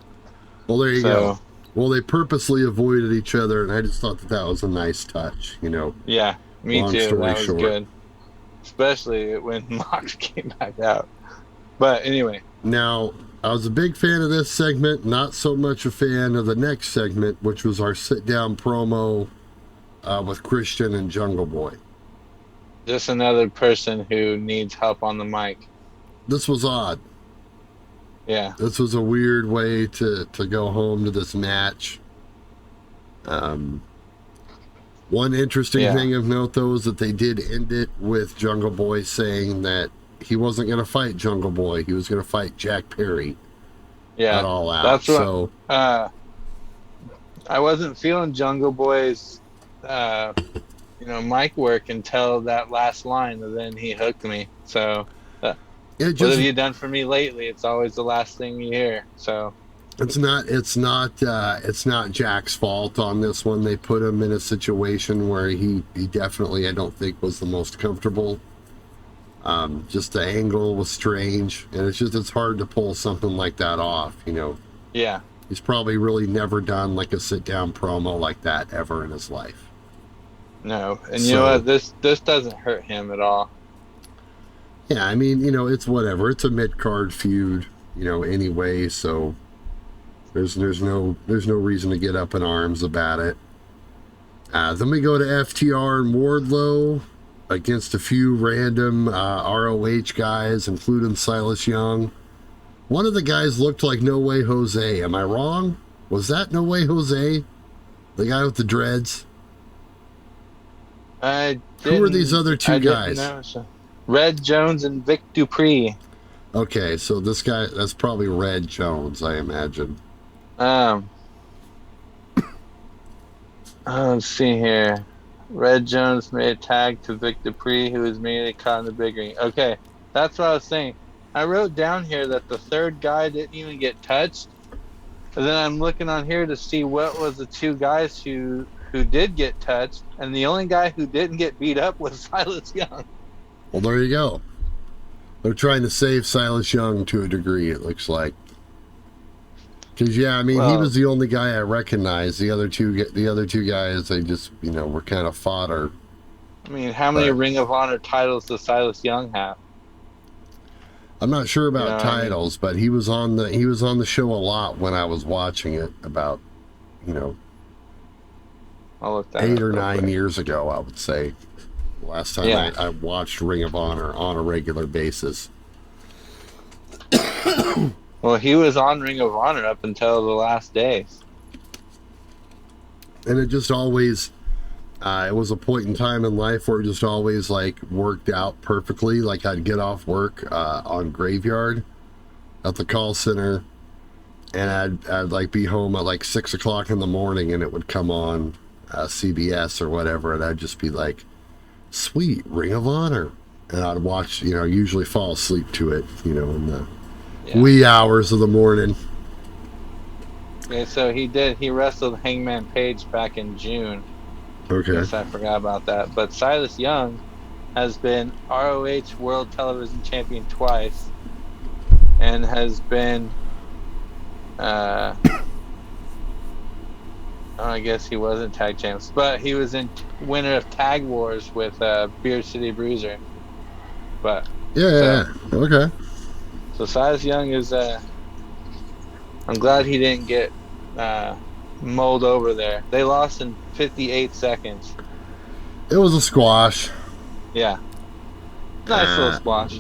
Speaker 1: Well, there you go. Well, they purposely avoided each other, and I just thought that was a nice touch,
Speaker 2: Yeah, me too. That was good. Especially when Mox came back out. But anyway.
Speaker 1: Now, I was a big fan of this segment, not so much a fan of the next segment, which was our sit-down promo with Christian and Jungle Boy.
Speaker 2: Just another person who needs help on the mic.
Speaker 1: This was odd.
Speaker 2: Yeah.
Speaker 1: This was a weird way to go home to this match. One interesting thing of note, though, is that they did end it with Jungle Boy saying that he wasn't going to fight Jungle Boy. He was going to fight Jack Perry.
Speaker 2: Yeah.
Speaker 1: At All Out.
Speaker 2: That's what, I wasn't feeling Jungle Boy's, mic work until that last line, and then he hooked me. So... what have you done for me lately? It's always the last thing you hear. So
Speaker 1: it's not Jack's fault on this one. They put him in a situation where he definitely, I don't think, was the most comfortable. Just the angle was strange, and it's hard to pull something like that off,
Speaker 2: Yeah.
Speaker 1: He's probably really never done like a sit down promo like that ever in his life.
Speaker 2: No, and you know what? This doesn't hurt him at all.
Speaker 1: Yeah, I mean, it's whatever. It's a mid-card feud, anyway, so there's no reason to get up in arms about it. Then we go to FTR and Wardlow against a few random ROH guys, including Silas Young. One of the guys looked like No Way Jose. Am I wrong? Was that No Way Jose? The guy with the dreads? Who are these other two guys?
Speaker 2: Red Jones and Vic Dupree.
Speaker 1: Okay, so this guy, that's probably Red Jones, I imagine.
Speaker 2: Let's see here. Red Jones made a tag to Vic Dupree, who was immediately caught in the big ring. Okay, that's what I was saying. I wrote down here that the third guy didn't even get touched. And then I'm looking on here to see what was the two guys who did get touched. And the only guy who didn't get beat up was Silas Young.
Speaker 1: Well, there you go. They're trying to save Silas Young to a degree, it looks like. Because, he was the only guy I recognized. The other two guys, they just, were kind of fodder.
Speaker 2: I mean, how many Ring of Honor titles does Silas Young have?
Speaker 1: I'm not sure about titles, but he was on the show a lot when I was watching it about,
Speaker 2: I'll look that
Speaker 1: 8 or 9 years ago, I would say. Last time I watched Ring of Honor on a regular basis.
Speaker 2: Well, he was on Ring of Honor up until the last days.
Speaker 1: And it just always, It was a point in time in life where it just always like worked out perfectly. Like I'd get off work on Graveyard at the call center, and I'd like be home at like 6 o'clock in the morning, and it would come on CBS or whatever, and I'd just be like, sweet, Ring of Honor. And I'd watch, usually fall asleep to it, in the wee hours of the morning.
Speaker 2: Yeah, so he wrestled Hangman Page back in June.
Speaker 1: Okay.
Speaker 2: Yes, I forgot about that. But Silas Young has been ROH World Television Champion twice, and has been I guess he wasn't tag champs, but he was in winner of Tag Wars with Beer City Bruiser. But
Speaker 1: okay.
Speaker 2: So Silas Young is I'm glad he didn't get mulled over there. They lost in 58 seconds.
Speaker 1: It was a squash.
Speaker 2: Yeah. Nice little squash.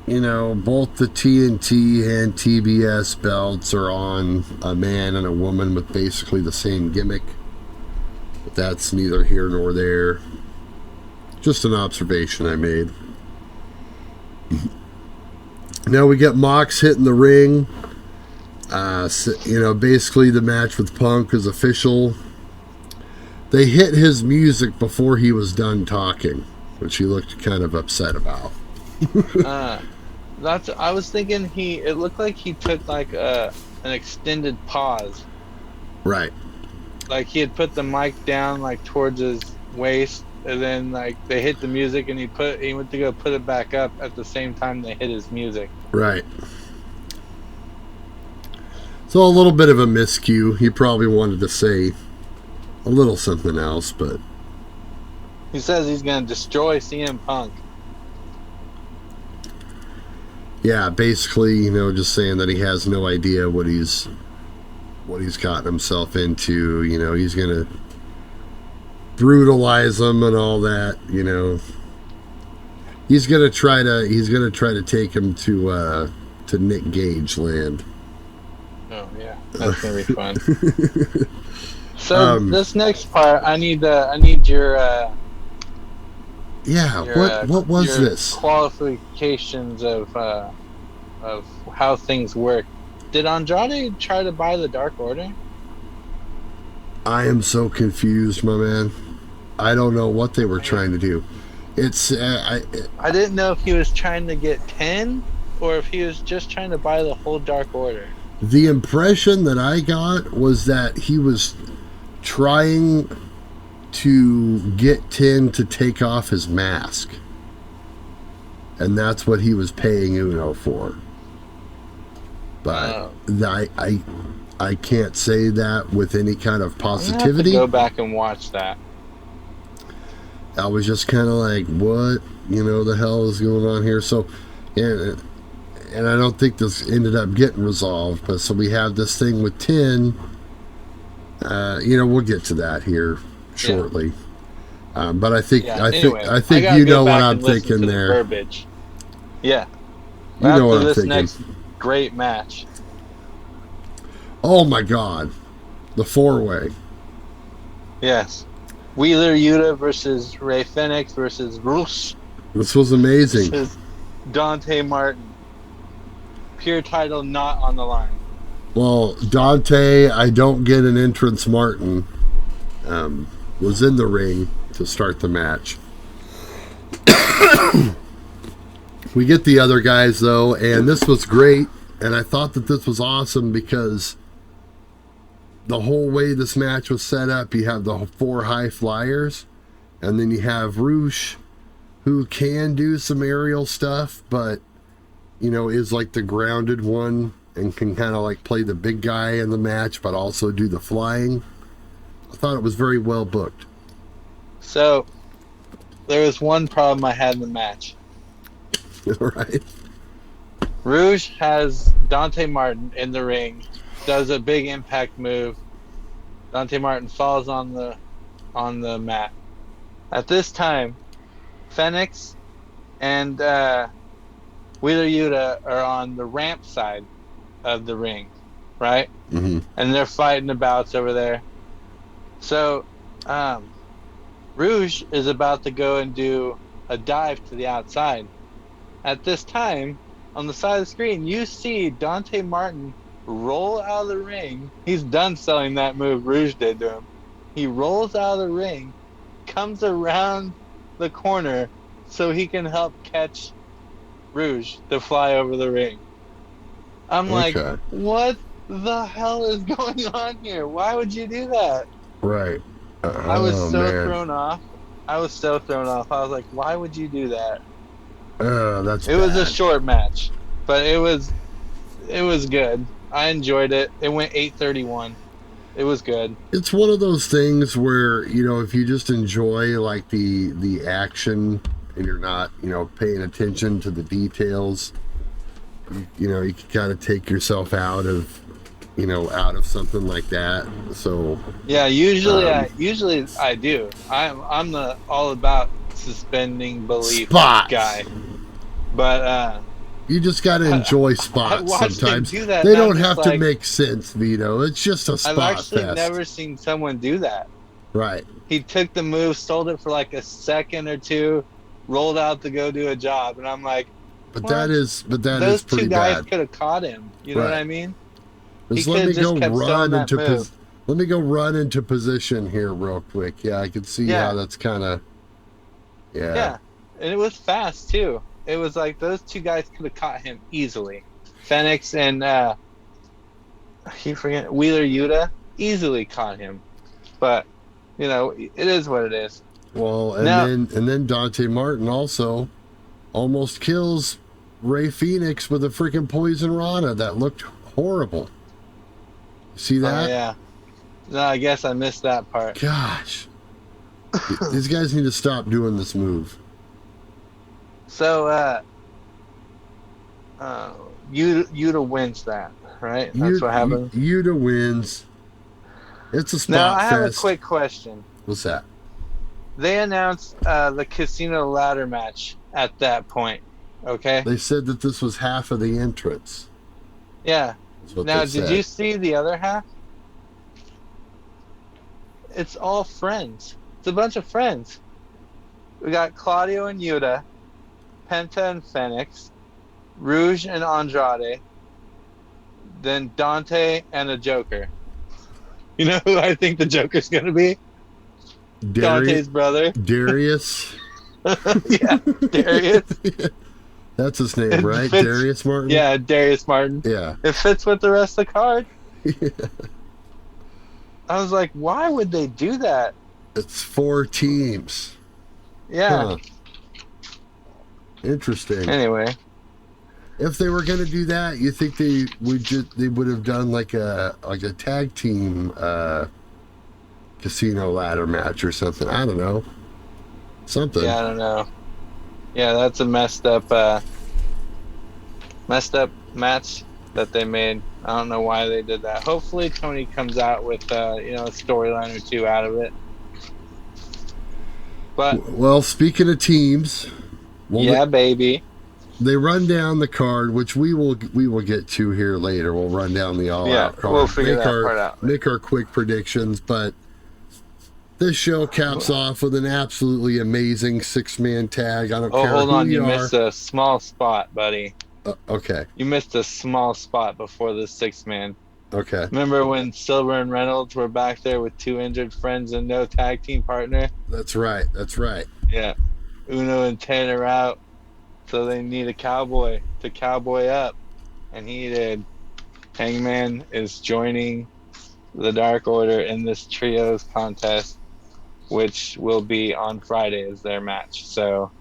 Speaker 1: Both the TNT and TBS belts are on a man and a woman with basically the same gimmick. But that's neither here nor there. Just an observation I made. Now we get Mox hitting the ring. Basically the match with Punk is official. They hit his music before he was done talking, which he looked kind of upset about.
Speaker 2: I was thinking it looked like he took like an extended pause.
Speaker 1: Right.
Speaker 2: Like he had put the mic down like towards his waist, and then like they hit the music, and he went to go put it back up at the same time they hit his music.
Speaker 1: Right. So a little bit of a miscue. He probably wanted to say a little something else, but
Speaker 2: he says he's going to destroy CM Punk.
Speaker 1: Yeah, basically, just saying that he has no idea what he's gotten himself into. He's going to brutalize him and all that. He's going to try to take him to Nick Gage land.
Speaker 2: Oh yeah, that's gonna be fun. So this next part, I need your
Speaker 1: what was
Speaker 2: your
Speaker 1: this
Speaker 2: qualifications of how things work. Did Andrade try to buy the Dark Order?
Speaker 1: I am so confused, my man. I don't know what they were trying to do. It's
Speaker 2: I didn't know if he was trying to get 10 or if he was just trying to buy the whole Dark Order.
Speaker 1: The impression that I got was that he was trying to get 10 to take off his mask. And that's what he was paying Uno for. But I can't say that with any kind of positivity.
Speaker 2: I'm gonna have to go back and watch that.
Speaker 1: I was just kind of like, what, the hell is going on here? So, and I don't think this ended up getting resolved. But so we have this thing with 10. We'll get to that here shortly. Yeah. But I think you know what I'm thinking there.
Speaker 2: Verbiage. Yeah.
Speaker 1: You know what I'm thinking.
Speaker 2: Next great match.
Speaker 1: Oh my God, the 4-way.
Speaker 2: Yes. Wheeler Yuta versus Rey Fenix versus Rush.
Speaker 1: This was amazing.
Speaker 2: Versus Dante Martin. Pure title not on the line.
Speaker 1: Well, Dante, I don't get an entrance. Martin was in the ring to start the match. We get the other guys though, and this was great. And I thought that this was awesome because the whole way this match was set up, you have the 4 high flyers, and then you have Rush, who can do some aerial stuff, but is like the grounded one and can kind of like play the big guy in the match, but also do the flying. I thought it was very well booked.
Speaker 2: So there was one problem I had in the match.
Speaker 1: All right.
Speaker 2: Rouge has Dante Martin in the ring, does a big impact move. Dante Martin falls on the mat. At this time, Fenix and Wheeler Yuta are on the ramp side of the ring, right? Mm-hmm. And they're fighting the bouts over there. So Rouge is about to go and do a dive to the outside. At this time, on the side of the screen, you see Dante Martin roll out of the ring. He's done selling that move Rouge did to him. He rolls out of the ring, comes around the corner so he can help catch Rouge to fly over the ring. I'm like, what the hell is going on here? Why would you do that?
Speaker 1: Right.
Speaker 2: I was so thrown off. I was like, why would you do that?
Speaker 1: That's
Speaker 2: it
Speaker 1: bad.
Speaker 2: Was a short match, but it was good. I enjoyed it. It went 8:31. It was good.
Speaker 1: It's one of those things where, you know, if you just enjoy like the action and you're not, you know, paying attention to the details, you know, you can kind of take yourself out of something like that. So
Speaker 2: yeah, usually I do. I'm the all about suspending belief
Speaker 1: spots
Speaker 2: guy. But
Speaker 1: you just got to enjoy spots sometimes.
Speaker 2: Do that,
Speaker 1: they don't have to make sense, Vito. It's just a spot
Speaker 2: I've actually
Speaker 1: fest.
Speaker 2: never seen someone do that.
Speaker 1: Right.
Speaker 2: He took the move, sold it for like a second or two, rolled out to go do a job, and I'm like,
Speaker 1: but that is pretty bad.
Speaker 2: Those two guys could have caught him. You know what I mean?
Speaker 1: Let me go run into position here real quick. Yeah, I can see how that's kind of.
Speaker 2: Yeah, and it was fast too. It was like those two guys could have caught him easily. Phoenix and Wheeler Yuta easily caught him, but you know it is what it is.
Speaker 1: Well, and then Dante Martin also almost kills Ray Phoenix with a freaking poison rana that looked horrible. See that?
Speaker 2: Yeah. No, I guess I missed that part.
Speaker 1: Gosh. These guys need to stop doing this move.
Speaker 2: So, Yuta wins that, right? That's what happened?
Speaker 1: Yuta wins. It's a spot
Speaker 2: Now, I have
Speaker 1: fest.
Speaker 2: a quick question.
Speaker 1: What's that?
Speaker 2: They announced the casino ladder match at that point, okay?
Speaker 1: They said that this was half of the entrance.
Speaker 2: Yeah. Now, did you see the other half? It's all friends. It's a bunch of friends. We got Claudio and Yuta, Penta and Phoenix, Rouge and Andrade, then Dante and a Joker. You know who I think the Joker's going to be? Dante's brother.
Speaker 1: Darius.
Speaker 2: Yeah, Darius.
Speaker 1: That's his name, right? Darius Martin?
Speaker 2: Yeah, Darius Martin.
Speaker 1: Yeah.
Speaker 2: It fits with the rest of the card.
Speaker 1: Yeah.
Speaker 2: I was like, why would they do that?
Speaker 1: It's 4 teams.
Speaker 2: Yeah.
Speaker 1: Huh. Interesting.
Speaker 2: Anyway.
Speaker 1: If they were going to do that, you think they would have done like a tag team casino ladder match or something. I don't know. Something.
Speaker 2: Yeah, I don't know. Yeah, that's a messed up match that they made. I don't know why they did that. Hopefully Tony comes out with a storyline or two out of it. But
Speaker 1: well, speaking of teams,
Speaker 2: baby.
Speaker 1: They run down the card, which we will get to here later. We'll run down the all-out card.
Speaker 2: We'll figure that part out.
Speaker 1: Make our quick predictions, but this show caps off with an absolutely amazing 6-man tag. I don't care
Speaker 2: hold
Speaker 1: who
Speaker 2: on,
Speaker 1: you
Speaker 2: you missed a small spot, buddy.
Speaker 1: Okay.
Speaker 2: You missed a small spot before the 6-man.
Speaker 1: Okay.
Speaker 2: Remember when Silver and Reynolds were back there with 2 injured friends and no tag team partner?
Speaker 1: That's right.
Speaker 2: Yeah. Uno and Ten are out, so they need a cowboy to cowboy up, and he did. Hangman is joining the Dark Order in this trios contest, which will be on Friday as their match. So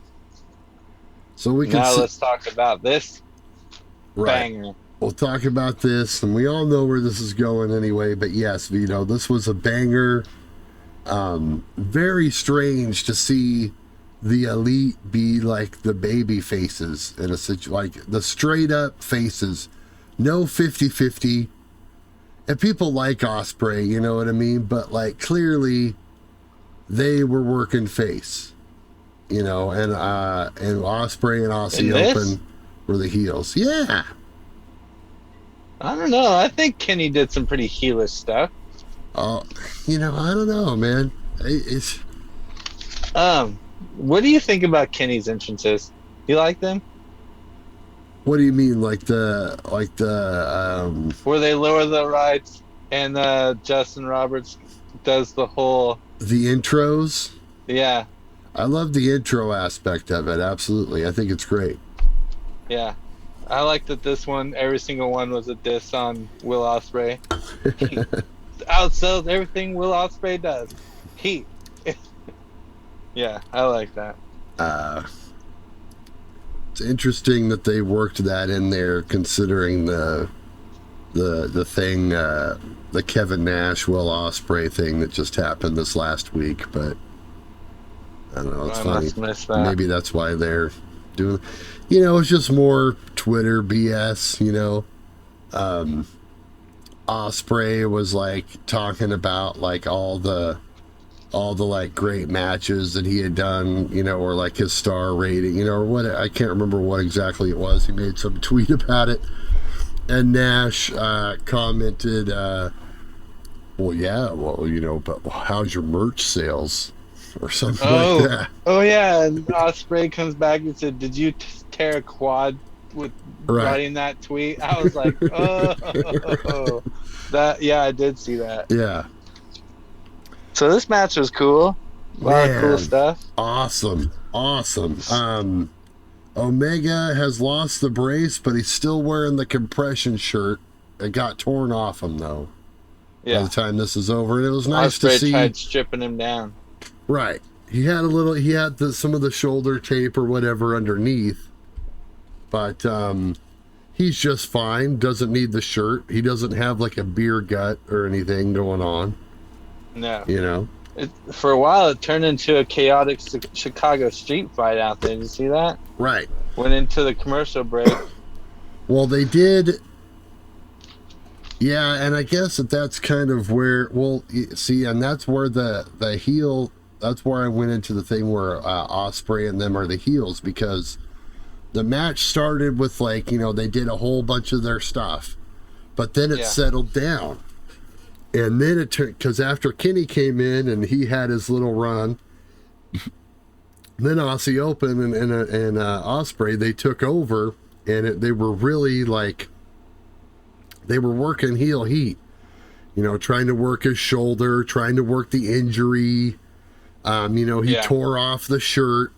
Speaker 1: we can
Speaker 2: let's talk about this banger.
Speaker 1: We'll talk about this, and we all know where this is going anyway, but yes, Vito, this was a banger. Very strange to see the Elite be like the baby faces in a situation, like the straight up faces, no 50-50. And people like Ospreay, you know what I mean? But like clearly they were working face, and Ospreay and Aussie Open were the heels. Yeah.
Speaker 2: I don't know. I think Kenny did some pretty heelish stuff.
Speaker 1: Oh, I don't know, man.
Speaker 2: What do you think about Kenny's entrances? You like them?
Speaker 1: What do you mean, like the
Speaker 2: where they lower the rights and Justin Roberts does the whole
Speaker 1: the intros?
Speaker 2: Yeah.
Speaker 1: I love the intro aspect of it. Absolutely, I think it's great.
Speaker 2: Yeah, I like that this one, every single one was a diss on Will Ospreay. He outsells everything Will Ospreay does. Yeah, I like that.
Speaker 1: It's interesting that they worked that in there, considering the thing, the Kevin Nash, Will Ospreay thing that just happened this last week. But I don't know. It's funny. Maybe that's why they're doing. It's just more Twitter BS. Ospreay was like talking about like all the like great matches that he had done, or like his star rating, or what, I can't remember what exactly it was. He made some tweet about it, and Nash commented, but how's your merch sales or something like that.
Speaker 2: Oh yeah, and Ospreay comes back and said, did you tear a quad with writing that tweet? I was like, oh, that, yeah, I did see that.
Speaker 1: Yeah.
Speaker 2: So this match was cool. A lot of cool stuff.
Speaker 1: Awesome. Omega has lost the brace, but he's still wearing the compression shirt. It got torn off him, though. Yeah. By the time this is over, and it was nice to see.
Speaker 2: Tried stripping him down.
Speaker 1: Right. He had some of the shoulder tape or whatever underneath, but he's just fine. Doesn't need the shirt. He doesn't have like a beer gut or anything going on.
Speaker 2: No. For a while, it turned into a chaotic Chicago street fight out there. Did you see that?
Speaker 1: Right.
Speaker 2: Went into the commercial break.
Speaker 1: Well, they did. Yeah, and I guess that's kind of where, and that's where the heel, that's where I went into the thing where Ospreay and them are the heels, because the match started with like, they did a whole bunch of their stuff, but then it settled down. And then it took, because after Kenny came in and he had his little run, then Aussie Open and Ospreay, they took over, and they were really like, they were working heel heat, trying to work his shoulder, trying to work the injury. He tore off the shirt.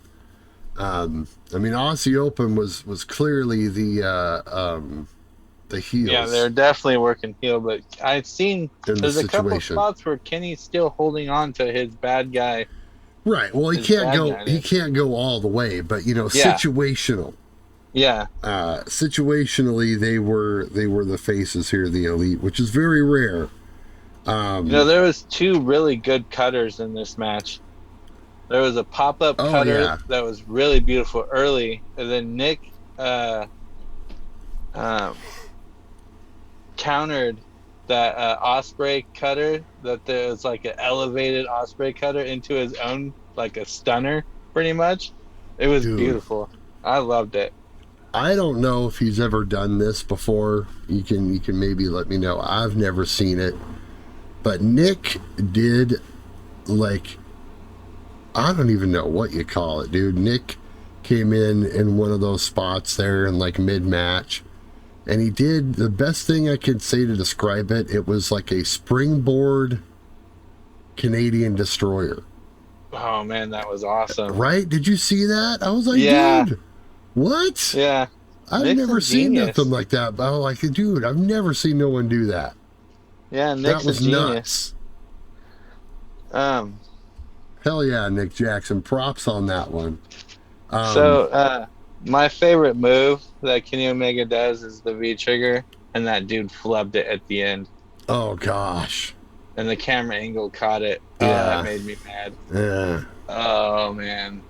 Speaker 1: Aussie Open was clearly the heels.
Speaker 2: Yeah, they're definitely working heel, but I've seen there's a couple spots where Kenny's still holding on to his bad guy.
Speaker 1: Right. Well, he can't go all the way, but situational.
Speaker 2: Yeah.
Speaker 1: Situationally, they were the faces here, the Elite, which is very rare.
Speaker 2: There was two really good cutters in this match. There was a pop-up cutter that was really beautiful early, and then Nick countered that Ospreay cutter, that there was like an elevated Ospreay cutter into his own, like a stunner, pretty much. It was beautiful. I loved it.
Speaker 1: I don't know if he's ever done this before. You can maybe let me know. I've never seen it, but Nick did, like, I don't even know what you call it, dude. Nick came in one of those spots there in like mid-match, and he did the best thing I could say to describe it. It was like a springboard Canadian destroyer.
Speaker 2: Oh man, that was awesome.
Speaker 1: Right? Did you see that? I was like, dude, what?
Speaker 2: Yeah.
Speaker 1: I've never seen nothing like that. But I was like, dude, I've never seen no one do that.
Speaker 2: Yeah, Nick's
Speaker 1: that was nuts. Hell yeah, Nick Jackson. Props on that one.
Speaker 2: My favorite move that Kenny Omega does is the V-trigger, and that dude flubbed it at the end.
Speaker 1: Oh, gosh.
Speaker 2: And the camera angle caught it.
Speaker 1: Yeah.
Speaker 2: That made me mad.
Speaker 1: Yeah.
Speaker 2: Oh, man.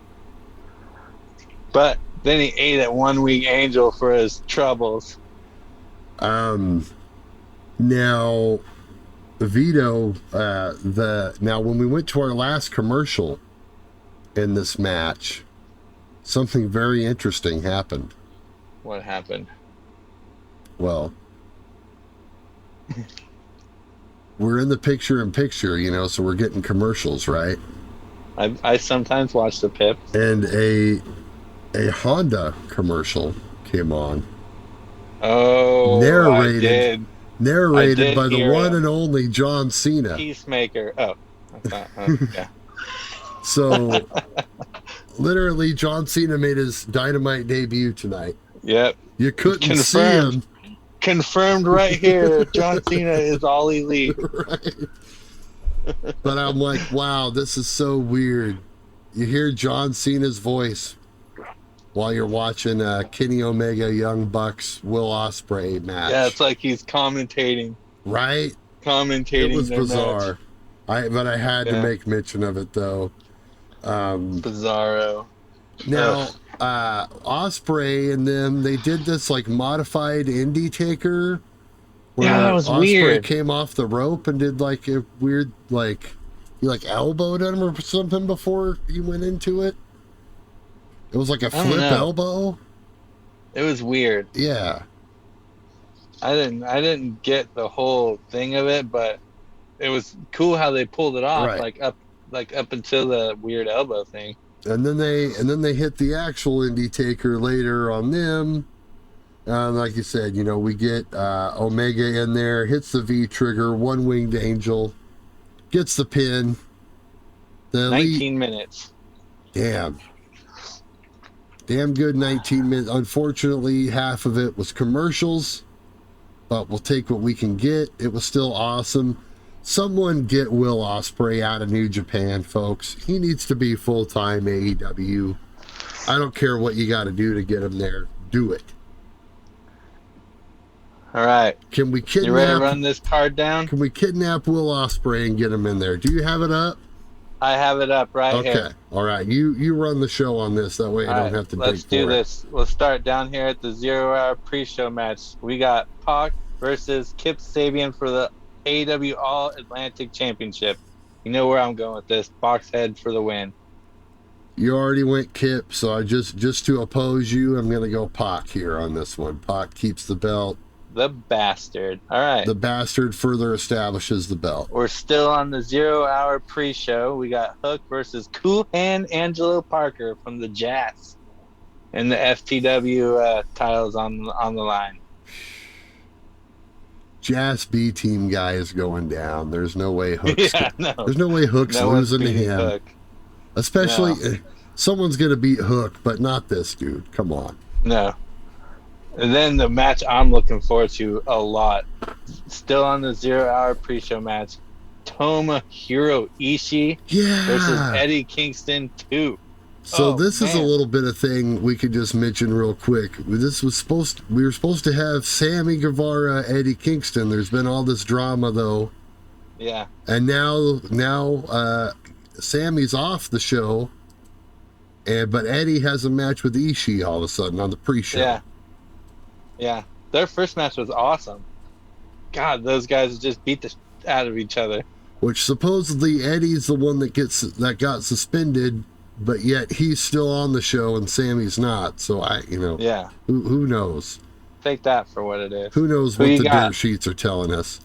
Speaker 2: But then he ate at One Wing Angel for his troubles.
Speaker 1: Now, Vito, now when we went to our last commercial in this match, something very interesting happened.
Speaker 2: What happened?
Speaker 1: Well, we're in the picture-in-picture, so we're getting commercials, right?
Speaker 2: I sometimes watch the Pips.
Speaker 1: And a Honda commercial came on.
Speaker 2: Oh,
Speaker 1: narrated by the one and only John Cena.
Speaker 2: Peacemaker. Oh, yeah.
Speaker 1: So, literally, John Cena made his Dynamite debut tonight.
Speaker 2: Yep.
Speaker 1: You couldn't see him.
Speaker 2: Confirmed right here. John Cena is all elite.
Speaker 1: Right. But I'm like, wow, this is so weird. You hear John Cena's voice while you're watching Kenny Omega, Young Bucks, Will Ospreay match.
Speaker 2: Yeah, it's like he's commentating.
Speaker 1: Right?
Speaker 2: Commentating.
Speaker 1: It was bizarre. But I had to make mention of it, though.
Speaker 2: Bizarro.
Speaker 1: Now, Ospreay and them, they did this like modified indie taker.
Speaker 2: Yeah, that was weird.
Speaker 1: Ospreay came off the rope and did like a weird, like, he like elbowed him or something before he went into it. It was like a flip elbow. It
Speaker 2: was weird.
Speaker 1: Yeah.
Speaker 2: I didn't get the whole thing of it, but it was cool how they pulled it off, right. like up until the weird elbow thing.
Speaker 1: And then they hit the actual indie taker later on them. Like you said, you know, we get Omega in there, hits the V trigger, one winged angel, gets the pin.
Speaker 2: 19 minutes.
Speaker 1: Damn good 19 minutes. Unfortunately, half of it was commercials, but we'll take what we can get. It was still awesome. Someone get Will Ospreay out of New Japan, folks. He needs to be full-time AEW. I don't care what you got to do to get him there. Do it.
Speaker 2: All right.
Speaker 1: Can we kidnap?
Speaker 2: You ready to run this card down?
Speaker 1: Can we kidnap Will Ospreay and get him in there? Do you have it up?
Speaker 2: I have it up right here.
Speaker 1: Okay. All right. You run the show on this. That way I don't have to dig for it.
Speaker 2: Let's do this. We'll start down here at the 0 hour pre-show match. We got Pac versus Kip Sabian for the AEW All Atlantic Championship. You know where I'm going with this. Box head for the win.
Speaker 1: You already went Kip, so I just to oppose you, I'm going to go Pac here on this one. Pac keeps the belt.
Speaker 2: The bastard. All right.
Speaker 1: The bastard further establishes the belt.
Speaker 2: We're still on the 0 hour pre-show. We got Hook versus Cool Hand Angelo Parker from the Jazz. And the FTW titles on the line.
Speaker 1: Jazz B team guy is going down. There's no way Hook's there's no way Hook's losing to him. Hook. Especially someone's gonna beat Hook, but not this dude. Come on.
Speaker 2: No. And then the match I'm looking forward to a lot. Still on the 0 hour pre-show match. Tomohiro Ishii versus Eddie Kingston 2.
Speaker 1: So this is a little bit of thing we could just mention real quick. We were supposed to have Sammy Guevara, Eddie Kingston. There's been all this drama though.
Speaker 2: Yeah.
Speaker 1: And now Sammy's off the show, but Eddie has a match with Ishii all of a sudden on the pre-show.
Speaker 2: Yeah. Yeah. Their first match was awesome. God, those guys just beat the out of each other.
Speaker 1: Which supposedly Eddie's the one that got suspended. But yet he's still on the show and Sammy's not. So who knows?
Speaker 2: Take that for what it is.
Speaker 1: Who knows what the dirt sheets are telling us?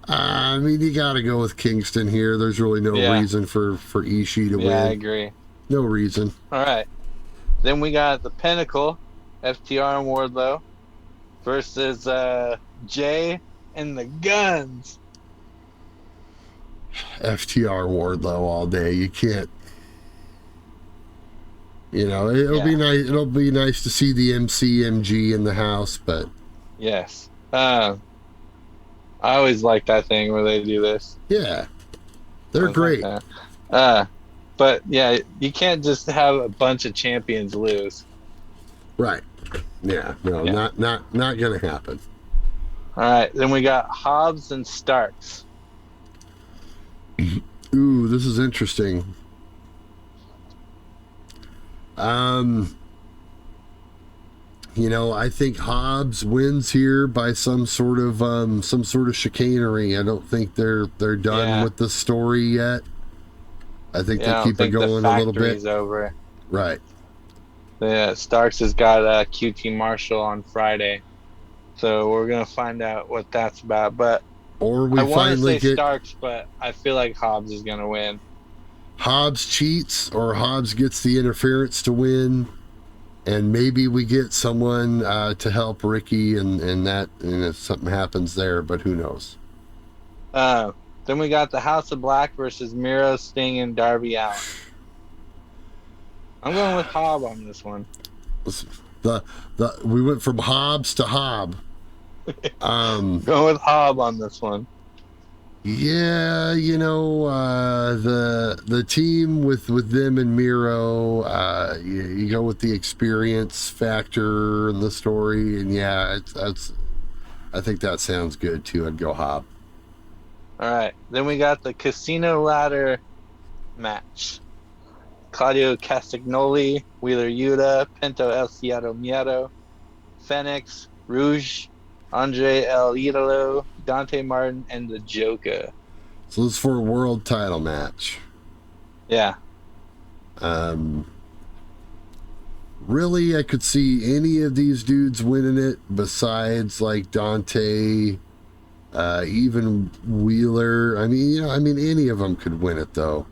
Speaker 1: I mean, you got to go with Kingston here. There's really no reason for Ishii to win.
Speaker 2: Yeah, I agree.
Speaker 1: No reason.
Speaker 2: All right. Then we got the Pinnacle, Ftr and Wardlow versus Jay and the Guns.
Speaker 1: FTR Wardlow all day. You can't. You know, it'll be nice. It'll be nice to see the MCMG in the house, but
Speaker 2: yes, I always like that thing where they do this.
Speaker 1: Yeah, they're great.
Speaker 2: But yeah, you can't just have a bunch of champions lose.
Speaker 1: Right. Yeah. No. Yeah. Not gonna happen.
Speaker 2: All right. Then we got Hobbs and Starks.
Speaker 1: Ooh, this is interesting. You know, I think Hobbs wins here by some sort of chicanery. I don't think they're done with the story yet. I think they keep it going a little bit.
Speaker 2: Over.
Speaker 1: Right.
Speaker 2: Yeah, Starks has got QT Marshall on Friday, so we're gonna find out what that's about. But
Speaker 1: I want to say
Speaker 2: Starks, but I feel like Hobbs is gonna win.
Speaker 1: Hobbs cheats or Hobbs gets the interference to win, and maybe we get someone to help Ricky, and if something happens there, but who knows.
Speaker 2: Then we got the House of Black versus Miro, Sting, and Darby Allin. I'm going with Hobb on this one.
Speaker 1: We went from Hobbs to Hobb.
Speaker 2: Going with Hobb on this one.
Speaker 1: Yeah, the team with them and Miro, you go with the experience factor in the story, and I think that sounds good too. I'd go Hobb.
Speaker 2: All right, then we got the Casino Ladder match. Claudio Castagnoli, Wheeler Yuta, Pinto El Cielo Miedo, Fenix, Rouge, Andre El Idolo, Dante Martin, and the Joker.
Speaker 1: So this is for a world title match.
Speaker 2: Yeah.
Speaker 1: Really, I could see any of these dudes winning it besides like Dante, even Wheeler. I mean, any of them could win it though.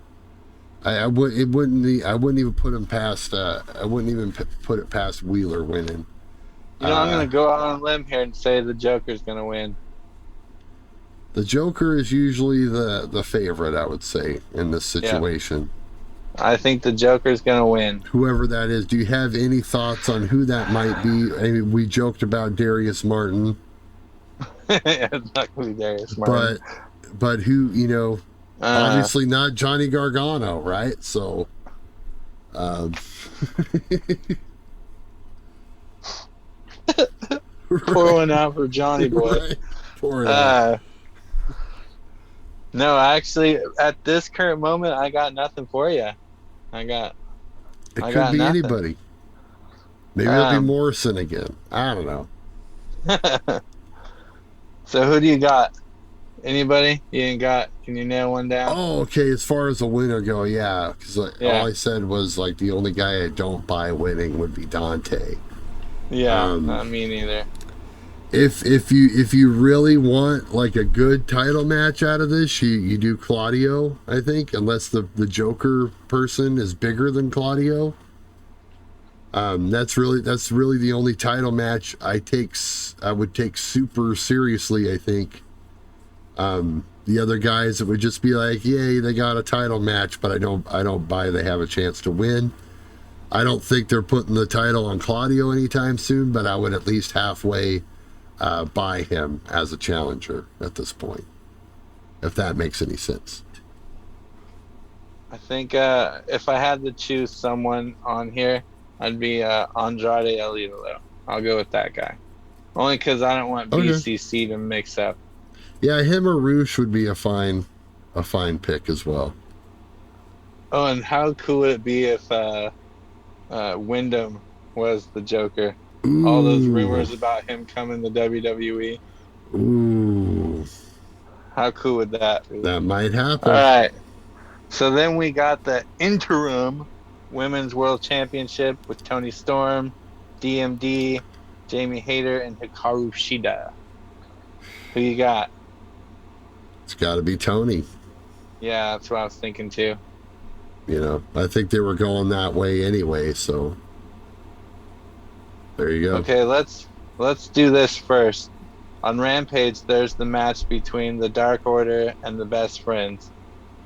Speaker 1: I wouldn't even put him past. I wouldn't even put it past Wheeler winning.
Speaker 2: I'm going to go out on a limb here and say the Joker's going to win.
Speaker 1: The Joker is usually the favorite, I would say, in this situation.
Speaker 2: Yeah. I think the Joker's going to win.
Speaker 1: Whoever that is. Do you have any thoughts on who that might be? I mean, we joked about Darius Martin.
Speaker 2: It's not going to be Darius Martin.
Speaker 1: But who, obviously not Johnny Gargano, right? So,
Speaker 2: pour one out for Johnny boy. Right.
Speaker 1: Pour it out.
Speaker 2: No, actually, at this current moment, I got nothing for you.
Speaker 1: It could be anybody. Maybe it'll be Morrison again. I don't know.
Speaker 2: So who do you got? Anybody? Can you nail one down?
Speaker 1: Oh, okay. As far as the winner go, yeah. Because all I said was like the only guy I don't buy winning would be Dante.
Speaker 2: Yeah, not me neither.
Speaker 1: If you really want like a good title match out of this, you do Claudio, I think, unless the Joker person is bigger than Claudio. That's really the only title match I would take super seriously, I think. The other guys, it would just be like, yay, they got a title match, but I don't buy they have a chance to win. I don't think they're putting the title on Claudio anytime soon, but I would at least halfway buy him as a challenger at this point, if that makes any sense.
Speaker 2: I think if I had to choose someone on here, I'd be Andrade El Idolo. I'll go with that guy. Only because I don't want BCC to mix up.
Speaker 1: Yeah, him or Roosh would be a fine pick as well.
Speaker 2: Oh, and how cool would it be if Wyndham was the Joker? Ooh. All those rumors about him coming to WWE.
Speaker 1: Ooh.
Speaker 2: How cool would that be?
Speaker 1: That might happen.
Speaker 2: All right. So then we got the interim Women's World Championship with Toni Storm, DMD, Jamie Hayter, and Hikaru Shida. Who you got?
Speaker 1: It's got to be Tony.
Speaker 2: Yeah, that's what I was thinking too.
Speaker 1: I think they were going that way anyway, so there you go.
Speaker 2: Okay, let's do this first. On Rampage, there's the match between the Dark Order and the Best Friends.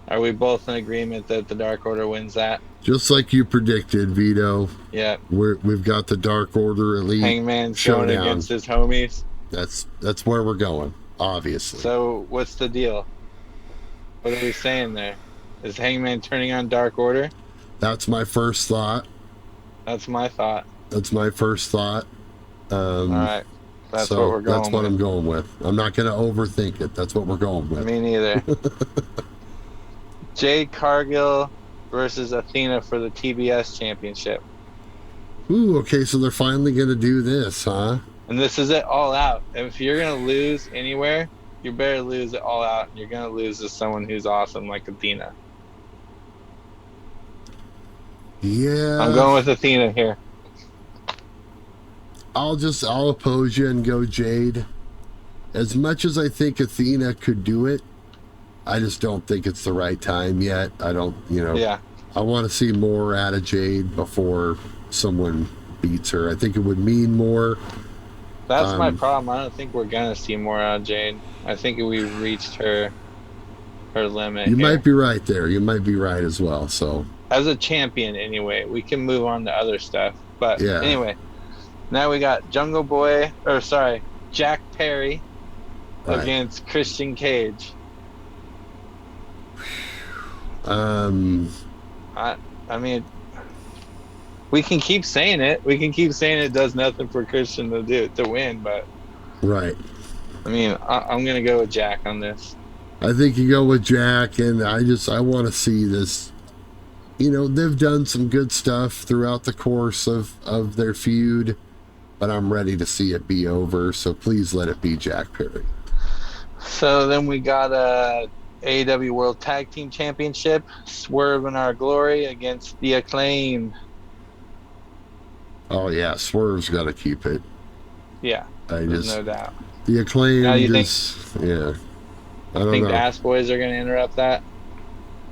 Speaker 2: Are we both in agreement that the Dark Order wins that?
Speaker 1: Just like you predicted, Vito.
Speaker 2: Yeah.
Speaker 1: We've got the Dark Order Elite
Speaker 2: Hangman's
Speaker 1: showdown.
Speaker 2: Going against his homies.
Speaker 1: That's where we're going, obviously.
Speaker 2: So what's the deal? What are we saying there? Is Hangman turning on Dark Order?
Speaker 1: That's my first thought.
Speaker 2: That's my thought.
Speaker 1: That's my first thought.
Speaker 2: All right. That's what we're going with.
Speaker 1: That's what I'm going with. I'm not going to overthink it. That's what we're going with.
Speaker 2: Me neither. Jade Cargill versus Athena for the TBS Championship.
Speaker 1: Ooh, okay, so they're finally going to do this, huh?
Speaker 2: And this is it all out. If you're going to lose anywhere, you better lose it all out. You're going to lose to someone who's awesome like Athena.
Speaker 1: Yeah.
Speaker 2: I'm going with Athena here.
Speaker 1: I'll oppose you and go Jade. As much as I think Athena could do it, I just don't think it's the right time yet. I don't,
Speaker 2: Yeah.
Speaker 1: I want to see more out of Jade before someone beats her. I think it would mean more.
Speaker 2: That's my problem. I don't think we're gonna see more out of Jade. I think we reached her limit.
Speaker 1: You
Speaker 2: here.
Speaker 1: might be right there. You might be right as well. So
Speaker 2: as a champion, anyway, we can move on to other stuff. But anyway, now we got Jack Perry against Christian Cage.
Speaker 1: I
Speaker 2: mean, we can keep saying it. We can keep saying it does nothing for Christian to win, but
Speaker 1: right.
Speaker 2: I mean, I'm gonna go with Jack on this.
Speaker 1: I think you go with Jack, and I want to see this. They've done some good stuff throughout the course of their feud, but I'm ready to see it be over. So please let it be Jack Perry.
Speaker 2: So then we got AEW World Tag Team Championship, Swerve and Our Glory against the Acclaim.
Speaker 1: Oh yeah, Swerve's got to keep it.
Speaker 2: Yeah, there's no doubt.
Speaker 1: The Acclaim
Speaker 2: I don't think
Speaker 1: know.
Speaker 2: the Ass Boys are going to interrupt that.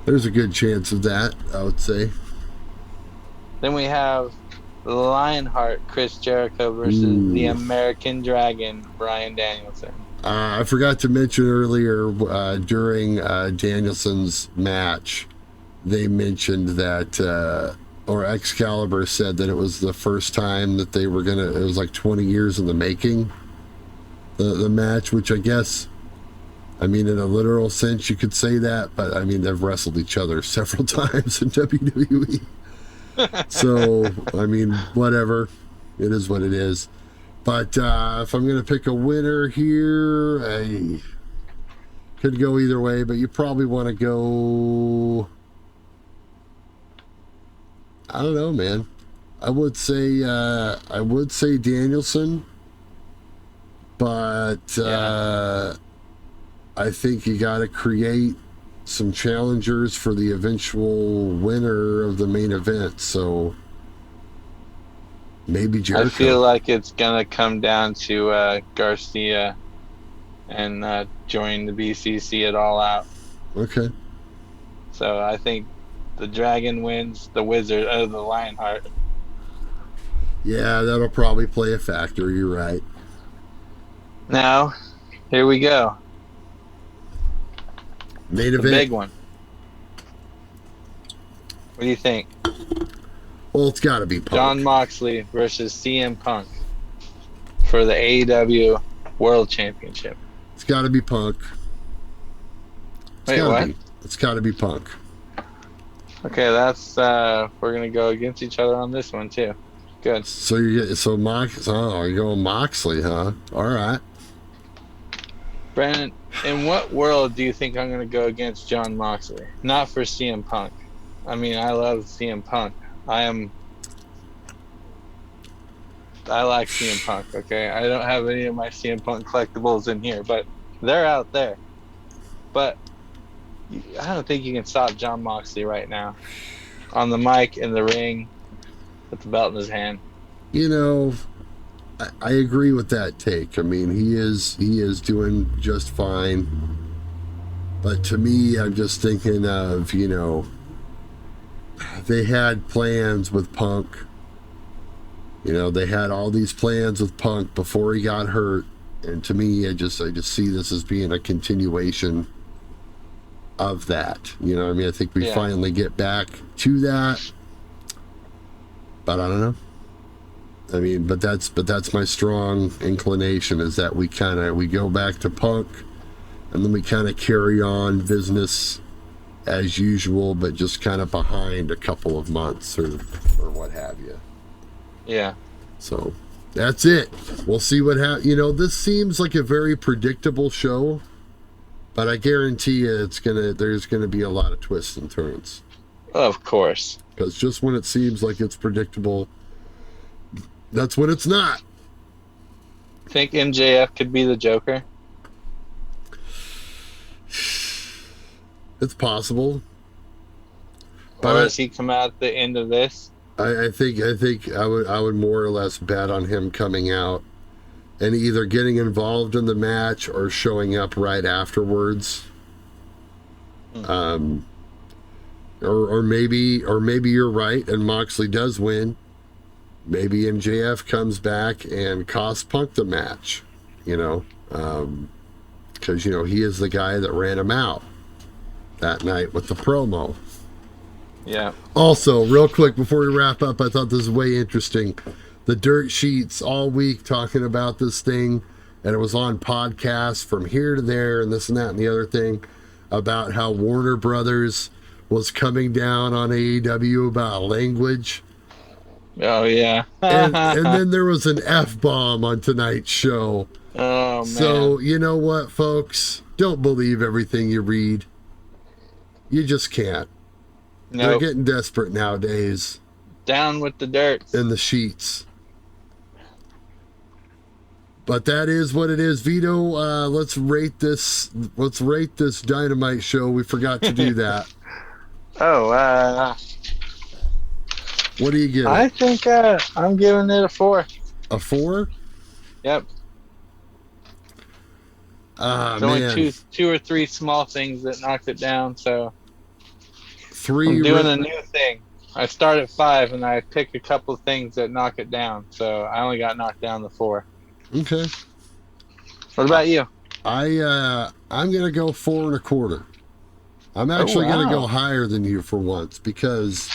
Speaker 1: There's a good chance of that, I would say.
Speaker 2: Then we have Lionheart, Chris Jericho versus the American Dragon, Bryan Danielson.
Speaker 1: I forgot to mention earlier during Danielson's match, they mentioned that, or Excalibur said that it was the first time that they were it was like 20 years in the making, the match, which I guess, I mean, in a literal sense, you could say that, but I mean, they've wrestled each other several times in WWE. So, I mean, whatever. It is what it is. But if I'm going to pick a winner here, I could go either way, but you probably want to go... I don't know, man. I would say Danielson, but I think you got to create some challengers for the eventual winner of the main event. So maybe Jericho.
Speaker 2: I feel like it's gonna come down to Garcia and join the BCC at All Out.
Speaker 1: Okay.
Speaker 2: So I think the Dragon wins, the Lionheart.
Speaker 1: Yeah, that'll probably play a factor. You're right.
Speaker 2: Now, here we go.
Speaker 1: Main event.
Speaker 2: The big one. What do you think?
Speaker 1: Well, it's got to be Punk.
Speaker 2: Jon Moxley versus CM Punk for the AEW World Championship.
Speaker 1: It's got to be Punk.
Speaker 2: Wait, what?
Speaker 1: It's got to be Punk.
Speaker 2: Okay, that's we're gonna go against each other on this one too. Good.
Speaker 1: So you're going Moxley, huh? All right.
Speaker 2: Brandon, in what world do you think I'm going to go against Jon Moxley? Not for CM Punk. I mean, I love CM Punk. I like CM Punk, okay? I don't have any of my CM Punk collectibles in here, but they're out there. But I don't think you can stop Jon Moxley right now. On the mic, in the ring, with the belt in his hand.
Speaker 1: I agree with that take. I mean, he is doing just fine. But to me, I'm just thinking of, they had plans with Punk. They had all these plans with Punk before he got hurt. And to me, I just see this as being a continuation of that. I think we finally get back to that. But I don't know. I mean, but that's my strong inclination, is that we go back to Punk, and then we kind of carry on business as usual, but just kind of behind a couple of months or what have you.
Speaker 2: Yeah.
Speaker 1: So that's it. We'll see what happens. This seems like a very predictable show, but I guarantee you there's gonna be a lot of twists and turns.
Speaker 2: Of course.
Speaker 1: Because just when it seems like it's predictable, that's when it's not.
Speaker 2: Think MJF could be the Joker?
Speaker 1: It's possible.
Speaker 2: But does he come out at the end of this?
Speaker 1: I think I would more or less bet on him coming out and either getting involved in the match or showing up right afterwards. Or maybe you're right and Moxley does win. Maybe MJF comes back and costs Punk the match, because he is the guy that ran him out that night with the promo.
Speaker 2: Yeah.
Speaker 1: Also, real quick before we wrap up, I thought this was way interesting. The dirt sheets all week talking about this thing, and it was on podcasts from here to there and this and that and the other thing about how Warner Brothers was coming down on AEW about language.
Speaker 2: Oh, yeah.
Speaker 1: and then there was an F-bomb on tonight's show.
Speaker 2: Oh, man.
Speaker 1: So, you know what, folks? Don't believe everything you read. You just can't. Nope. They're getting desperate nowadays.
Speaker 2: Down with the dirt.
Speaker 1: In the sheets. But that is what it is. Vito, let's rate this Dynamite show. We forgot to do that. What do you give?
Speaker 2: I think I'm giving it a 4.
Speaker 1: A 4?
Speaker 2: Yep. There's only two or three small things that knocked it down, so
Speaker 1: 3.
Speaker 2: I'm doing a new thing. I start at 5 and I pick a couple of things that knock it down, so I only got knocked down to 4.
Speaker 1: Okay.
Speaker 2: What about you?
Speaker 1: I'm gonna go 4 1/4. I'm actually gonna go higher than you for once because.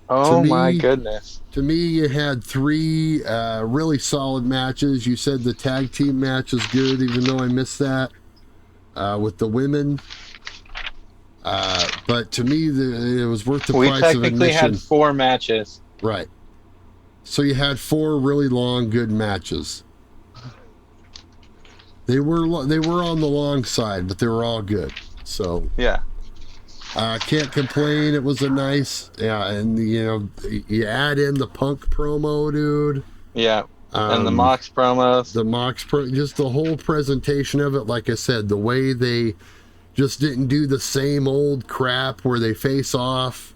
Speaker 2: My goodness.
Speaker 1: To me, you had 3 really solid matches. You said the tag team match is good, even though I missed that with the women. But to me, it was worth the price of admission. We
Speaker 2: technically had 4 matches.
Speaker 1: Right. So you had 4 really long, good matches. They were on the long side, but they were all good. So
Speaker 2: yeah.
Speaker 1: Can't complain. It was a nice, and you add in the Punk promo, dude.
Speaker 2: Yeah, and the Mox promos.
Speaker 1: Just the whole presentation of it. Like I said, the way they just didn't do the same old crap where they face off.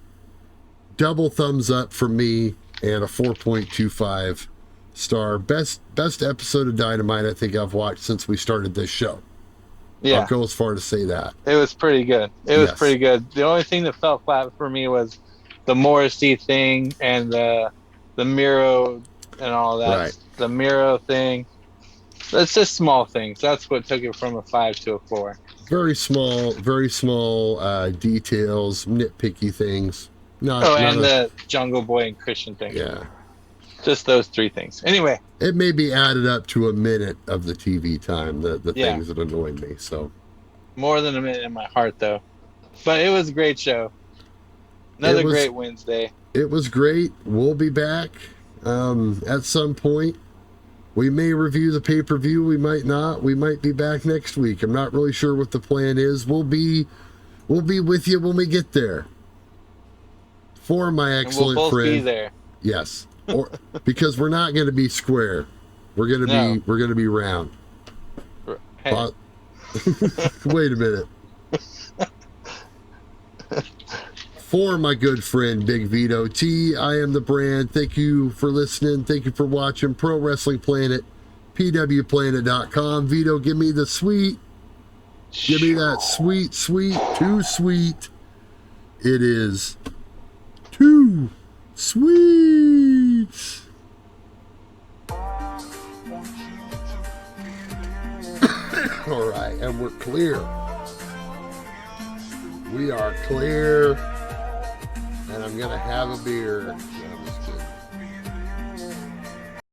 Speaker 1: Double thumbs up for me, and a 4.25 star. Best episode of Dynamite I think I've watched since we started this show.
Speaker 2: Yeah.
Speaker 1: I'll go as far to say that.
Speaker 2: It was pretty good. It was pretty good. The only thing that fell flat for me was the Morrissey thing and the Miro and all that.
Speaker 1: Right.
Speaker 2: The Miro thing. That's just small things. That's what took it from a 5 to a 4.
Speaker 1: Very small details, nitpicky things.
Speaker 2: The Jungle Boy and Christian thing.
Speaker 1: Yeah.
Speaker 2: Just those 3 things. Anyway.
Speaker 1: It may be added up to a minute of the TV time, the things that annoyed me. So
Speaker 2: more than a minute in my heart, though. But it was a great show. Another great Wednesday.
Speaker 1: It was great. We'll be back at some point. We may review the pay-per-view. We might not. We might be back next week. I'm not really sure what the plan is. We'll be with you when we get there. For my excellent
Speaker 2: friend. We'll both be there.
Speaker 1: Yes. Because we're not going to be square. We're going to be round.
Speaker 2: Hey.
Speaker 1: Wait a minute. For my good friend Big Vito T, I am the brand. Thank you for listening. Thank you for watching Pro Wrestling Planet, pwplanet.com. Vito, give me the sweet. Give me that sweet, too sweet. It is too sweet. All right, and we're clear. We are clear, and I'm gonna have a beer.